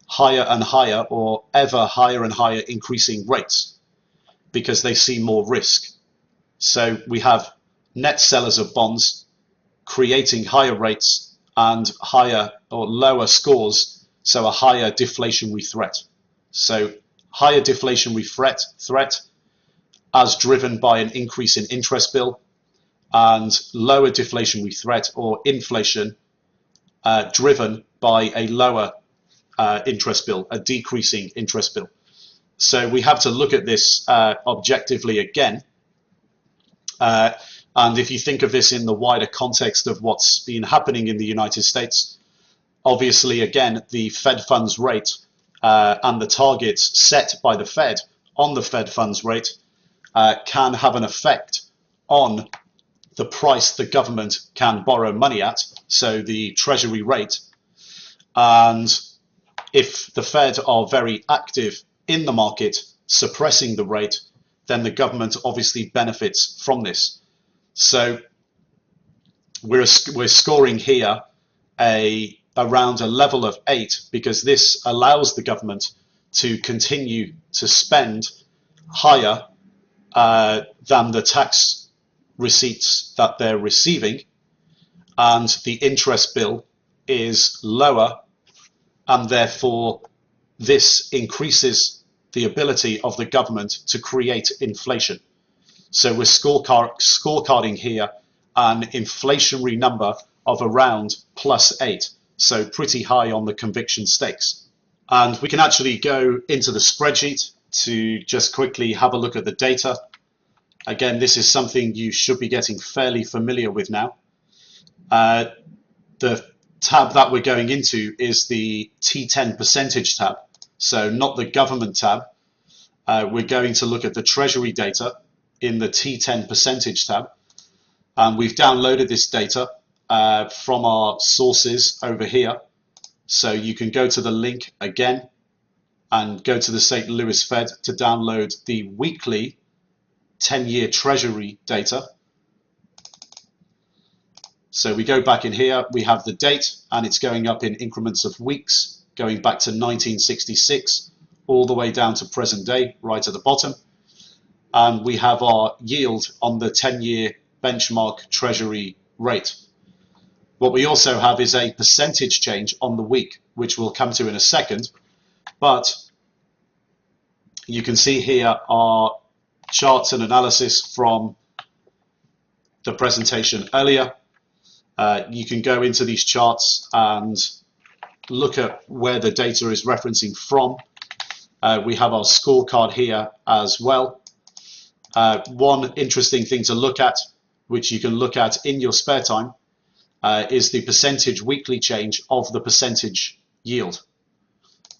higher and higher, or ever higher and higher increasing rates, because they see more risk. So we have net sellers of bonds creating higher rates and higher or lower scores, so a higher deflationary threat. So higher deflationary threat as driven by an increase in interest bill, and lower deflationary threat or inflation driven by a lower interest bill, a decreasing interest bill. So we have to look at this objectively again. And if you think of this in the wider context of what's been happening in the United States, obviously, again, the Fed funds rate and the targets set by the Fed on the Fed funds rate can have an effect on the price the government can borrow money at, so the treasury rate. And if the Fed are very active in the market suppressing the rate, then the government obviously benefits from this. So we're scoring here around a level of 8, because this allows the government to continue to spend higher than the tax receipts that they're receiving, and the interest bill is lower, and therefore this increases the ability of the government to create inflation. So we're scorecarding here an inflationary number of around +8, so pretty high on the conviction stakes. And we can actually go into the spreadsheet to just quickly have a look at the data. Again, this is something you should be getting fairly familiar with now. The tab that we're going into is the T10 percentage tab, so not the government tab. We're going to look at the Treasury data in the T10 percentage tab. And we've downloaded this data from our sources over here. So you can go to the link again and go to the St. Louis Fed to download the weekly 10-year Treasury data. So we go back in here, we have the date, and it's going up in increments of weeks, going back to 1966, all the way down to present day, right at the bottom. And we have our yield on the 10-year benchmark Treasury rate. What we also have is a percentage change on the week, which we'll come to in a second. But you can see here our charts and analysis from the presentation earlier. You can go into these charts and look at where the data is referencing from. We have our scorecard here as well. One interesting thing to look at, which you can look at in your spare time, is the percentage weekly change of the percentage yield.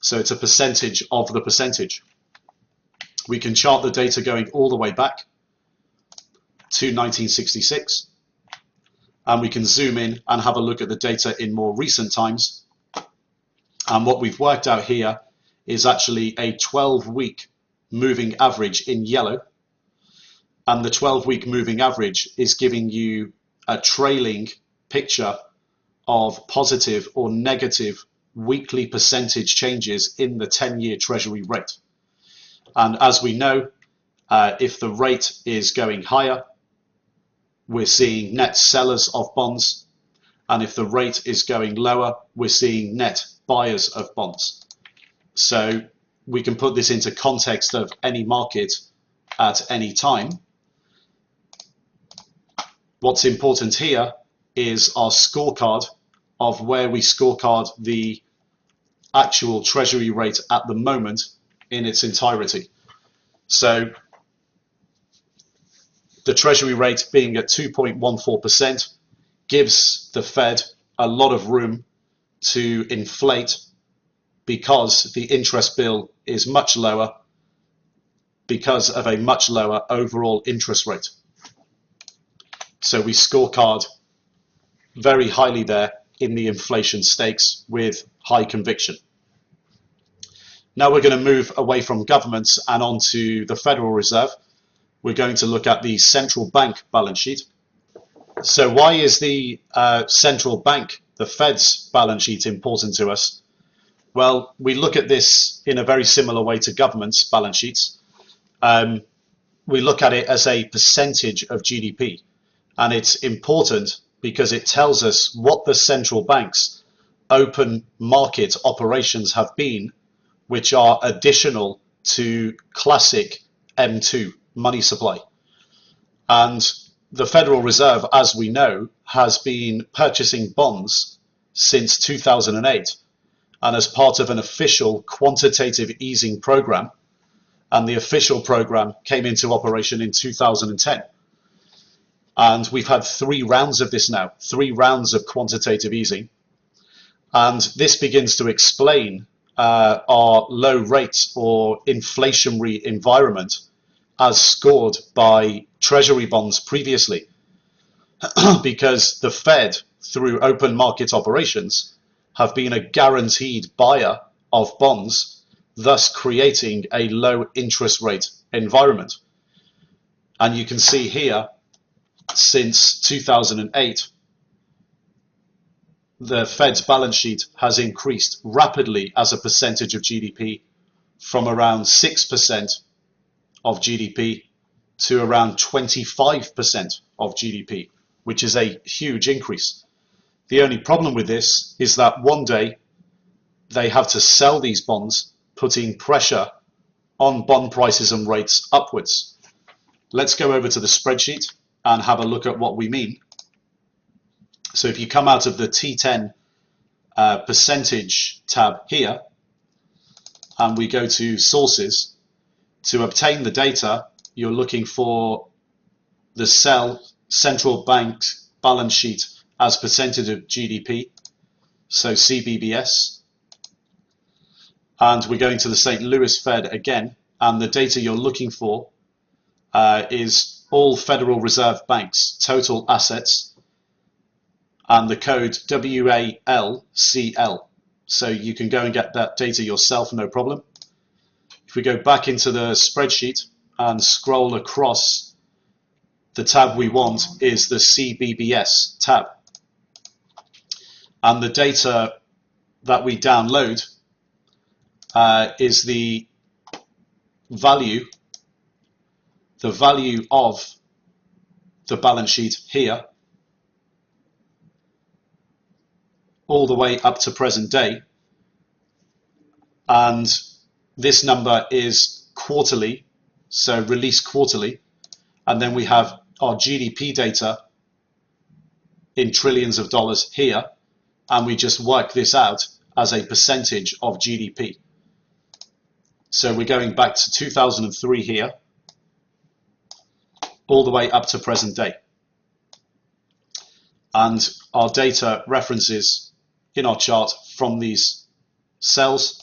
So it's a percentage of the percentage. We can chart the data going all the way back to 1966. And we can zoom in and have a look at the data in more recent times. And what we've worked out here is actually a 12-week moving average in yellow. And the 12-week moving average is giving you a trailing picture of positive or negative weekly percentage changes in the 10-year Treasury rate. And as we know, if the rate is going higher, we're seeing net sellers of bonds. And if the rate is going lower, we're seeing net buyers of bonds. So we can put this into context of any market at any time. What's important here is our scorecard of where we scorecard the actual Treasury rate at the moment in its entirety. So the Treasury rate being at 2.14% gives the Fed a lot of room to inflate because the interest bill is much lower because of a much lower overall interest rate. So we scorecard very highly there in the inflation stakes with high conviction. Now we're going to move away from governments and onto the Federal Reserve. We're going to look at the central bank balance sheet. So why is the central bank, the Fed's balance sheet, important to us? Well, we look at this in a very similar way to governments' balance sheets. We look at it as a percentage of GDP. And it's important because it tells us what the central bank's open market operations have been, which are additional to classic M2 money supply. And the Federal Reserve, as we know, has been purchasing bonds since 2008 and as part of an official quantitative easing program. And the official program came into operation in 2010. And we've had 3 rounds of this now, 3 rounds of quantitative easing. And this begins to explain our low rates or inflationary environment as scored by Treasury bonds previously. Because the Fed, through open market operations, have been a guaranteed buyer of bonds, thus creating a low interest rate environment. And you can see here, since 2008, the Fed's balance sheet has increased rapidly as a percentage of GDP from around 6% of GDP to around 25% of GDP, which is a huge increase. The only problem with this is that one day they have to sell these bonds, putting pressure on bond prices and rates upwards. Let's go over to the spreadsheet and have a look at what we mean. So if you come out of the T10 percentage tab here, and we go to sources, to obtain the data, you're looking for the central bank balance sheet as percentage of GDP, so CBBS. And we're going to the St. Louis Fed again, and the data you're looking for is all Federal Reserve banks' total assets, and the code WALCL. So you can go and get that data yourself, no problem. If we go back into the spreadsheet and scroll across, the tab we want is the CBBS tab. And the data that we download is the value of the balance sheet here, all the way up to present day. And this number is quarterly, so released quarterly. And then we have our GDP data in trillions of dollars here, and we just work this out as a percentage of GDP. So we're going back to 2003 here, all the way up to present day. And our data references in our chart from these cells.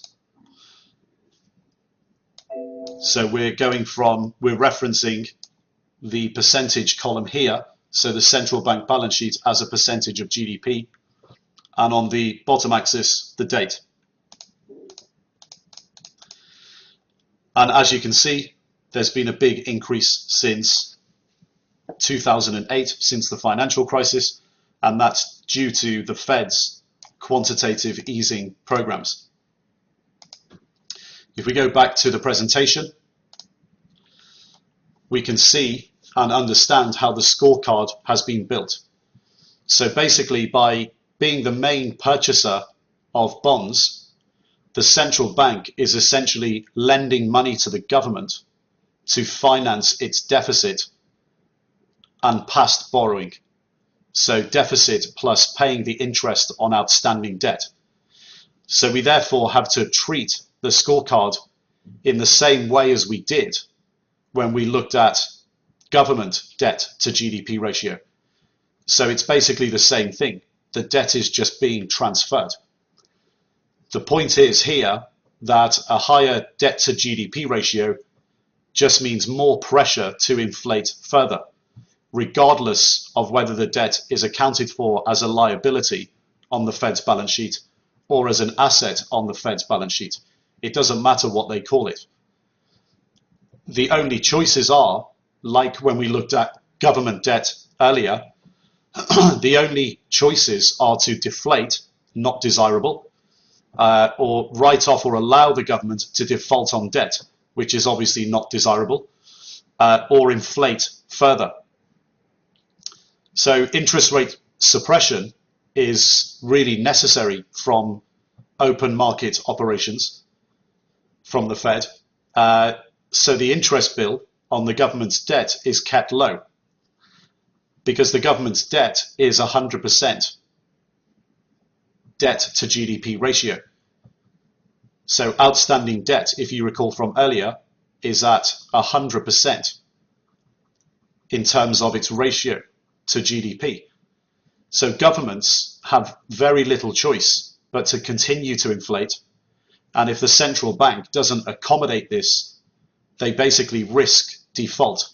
So we're referencing the percentage column here, so the central bank balance sheet as a percentage of GDP, and on the bottom axis, the date. And as you can see, there's been a big increase since 2008, since the financial crisis, and that's due to the Fed's quantitative easing programs. If we go back to the presentation, we can see and understand how the scorecard has been built. So basically, by being the main purchaser of bonds, the central bank is essentially lending money to the government to finance its deficit and past borrowing. So deficit plus paying the interest on outstanding debt. So we therefore have to treat the scorecard in the same way as we did when we looked at government debt to GDP ratio. So it's basically the same thing. The debt is just being transferred. The point is here that a higher debt to GDP ratio just means more pressure to inflate further, regardless of whether the debt is accounted for as a liability on the Fed's balance sheet or as an asset on the Fed's balance sheet. It doesn't matter what they call it. The only choices are, like when we looked at government debt earlier, the only choices are to deflate, not desirable, or write off or allow the government to default on debt, which is obviously not desirable, or inflate further. So interest rate suppression is really necessary from open market operations from the Fed. So the interest bill on the government's debt is kept low because the government's debt is 100% debt to GDP ratio. So outstanding debt, if you recall from earlier, is at 100% in terms of its ratio to GDP. So governments have very little choice but to continue to inflate. And if the central bank doesn't accommodate this, they basically risk default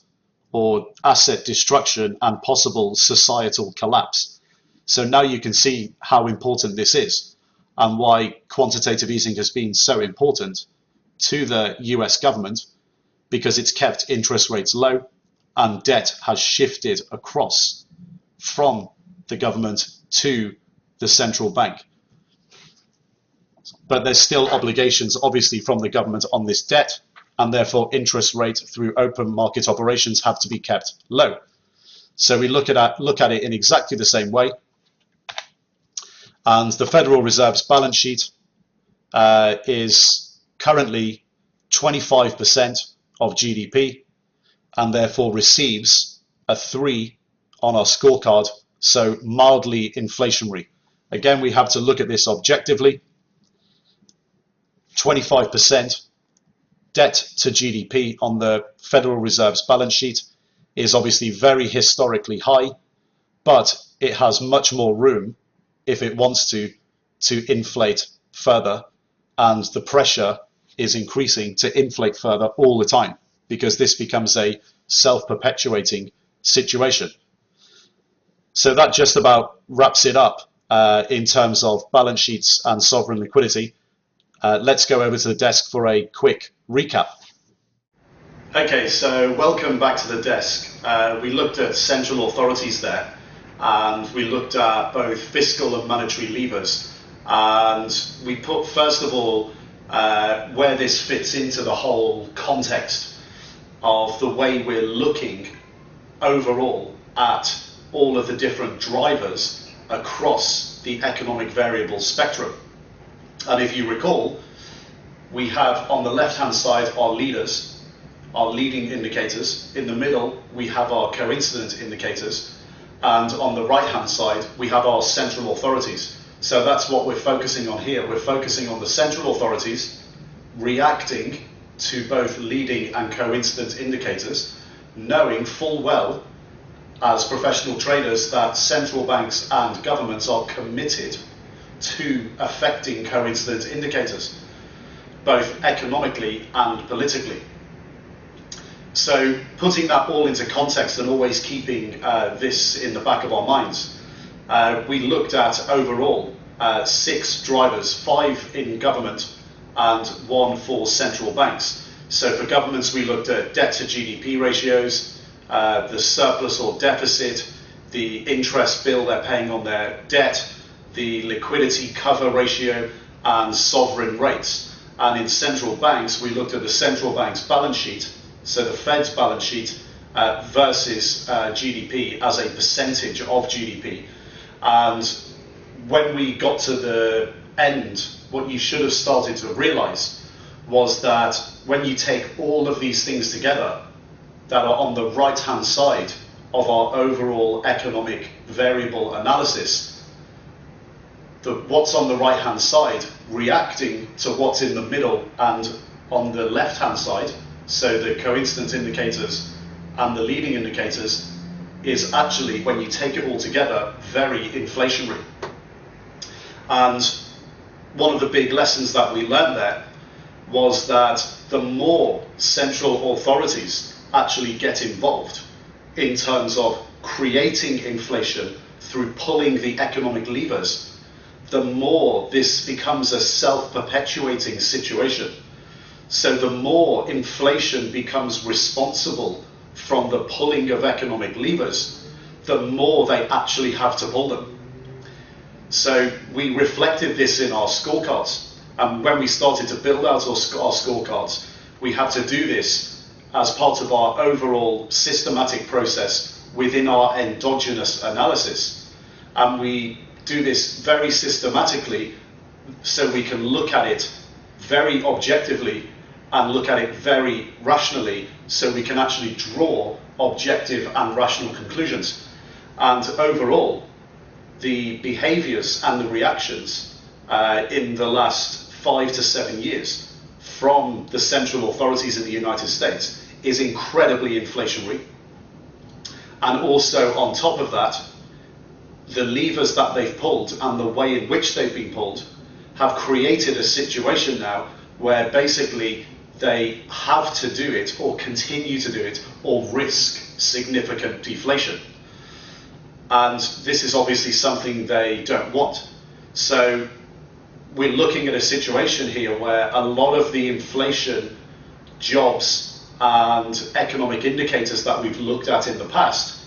or asset destruction and possible societal collapse. So now you can see how important this is and why quantitative easing has been so important to the US government, because it's kept interest rates low and debt has shifted across from the government to the central bank. But there's still obligations, obviously, from the government on this debt, and therefore interest rates through open market operations have to be kept low. So we look at it in exactly the same way. And the Federal Reserve's balance sheet is currently 25% of GDP, and therefore receives a 3 on our scorecard, so mildly inflationary. Again, we have to look at this objectively. 25% debt to GDP on the Federal Reserve's balance sheet is obviously very historically high, but it has much more room, if it wants to inflate further, and the pressure is increasing to inflate further all the time, because this becomes a self-perpetuating situation. So that just about wraps it up in terms of balance sheets and sovereign liquidity. Let's go over to the desk for a quick recap. Okay, so welcome back to the desk. We looked at central authorities there, and we looked at both fiscal and monetary levers. And we put, first of all, where this fits into the whole context of the way we're looking overall at all of the different drivers across the economic variable spectrum. And if you recall, we have on the left-hand side our leaders, our leading indicators. In the middle, we have our coincident indicators. And on the right-hand side, we have our central authorities. So that's what we're focusing on here. We're focusing on the central authorities reacting to both leading and coincident indicators, knowing full well as professional traders that central banks and governments are committed to affecting coincident indicators, both economically and politically. So putting that all into context and always keeping this in the back of our minds, we looked at overall 6 drivers, 5 in government and 1 for central banks. So for governments, we looked at debt to GDP ratios, the surplus or deficit, the interest bill they're paying on their debt, the liquidity cover ratio, and sovereign rates. And in central banks, we looked at the central bank's balance sheet, so the Fed's balance sheet versus GDP as a percentage of GDP. And when we got to the end, what you should have started to realize was that when you take all of these things together that are on the right-hand side of our overall economic variable analysis, what's on the right-hand side reacting to what's in the middle and on the left-hand side, so the coincident indicators and the leading indicators, is actually, when you take it all together, very inflationary. And one of the big lessons that we learned there was that the more central authorities actually get involved in terms of creating inflation through pulling the economic levers, the more this becomes a self-perpetuating situation. So the more inflation becomes responsible from the pulling of economic levers, the more they actually have to pull them. So we reflected this in our scorecards. And when we started to build out our scorecards, we had to do this as part of our overall systematic process within our endogenous analysis. And we do this very systematically so we can look at it very objectively and look at it very rationally, so we can actually draw objective and rational conclusions. And overall, the behaviors and the reactions in the last 5 to 7 years from the central authorities in the United States is incredibly inflationary. And also on top of that, the levers that they've pulled and the way in which they've been pulled have created a situation now where basically they have to do it or continue to do it or risk significant deflation. And this is obviously something they don't want. So we're looking at a situation here where a lot of the inflation, jobs, and economic indicators that we've looked at in the past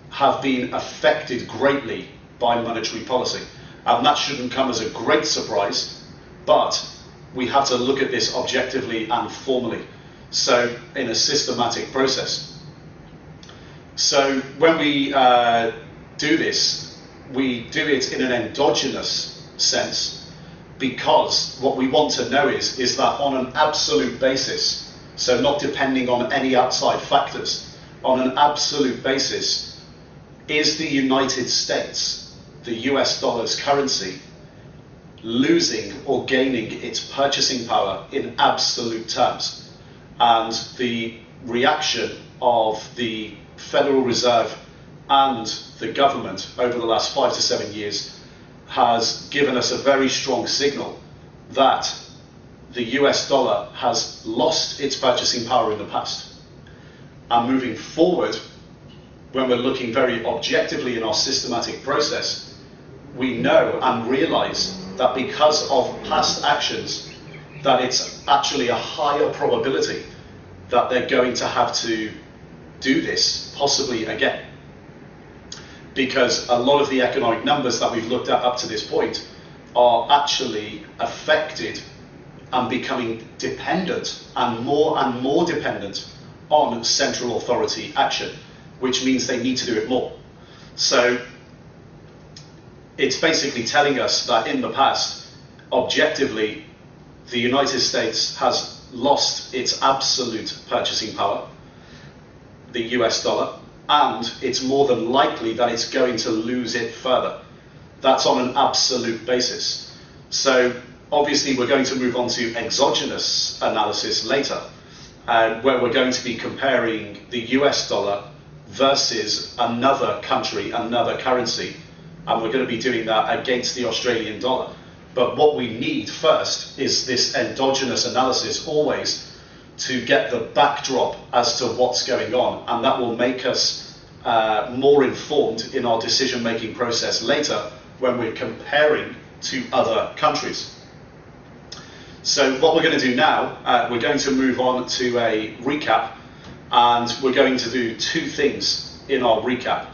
have been affected greatly by monetary policy. And that shouldn't come as a great surprise, but we have to look at this objectively and formally. So in a systematic process. So when we do this, we do it in an endogenous sense, because what we want to know is that on an absolute basis, so not depending on any outside factors, on an absolute basis, is the United States, the US dollar's currency, losing or gaining its purchasing power in absolute terms? And the reaction of the Federal Reserve and the government over the last 5 to 7 years has given us a very strong signal that the US dollar has lost its purchasing power in the past. And moving forward, when we're looking very objectively in our systematic process, we know and realize that because of past actions, that it's actually a higher probability that they're going to have to do this, possibly again. Because a lot of the economic numbers that we've looked at up to this point are actually affected and becoming dependent and more dependent on central authority action, which means they need to do it more. So it's basically telling us that in the past, objectively, the United States has lost its absolute purchasing power, the US dollar, and it's more than likely that it's going to lose it further. That's on an absolute basis. So obviously we're going to move on to exogenous analysis later, where we're going to be comparing the US dollar versus another country, another currency, and we're going to be doing that against the Australian dollar. But what we need first is this endogenous analysis always to get the backdrop as to what's going on, and that will make us more informed in our decision-making process later when we're comparing to other countries. So what we're going to do now, we're going to move on to a recap, and we're going to do two things in our recap.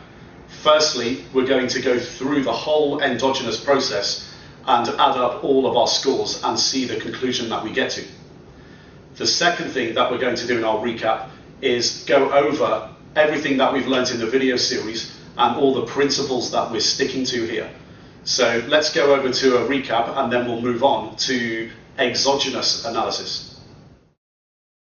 Firstly, we're going to go through the whole endogenous process and add up all of our scores and see the conclusion that we get to. The second thing that we're going to do in our recap is go over everything that we've learned in the video series and all the principles that we're sticking to here. So let's go over to a recap, and then we'll move on to exogenous analysis.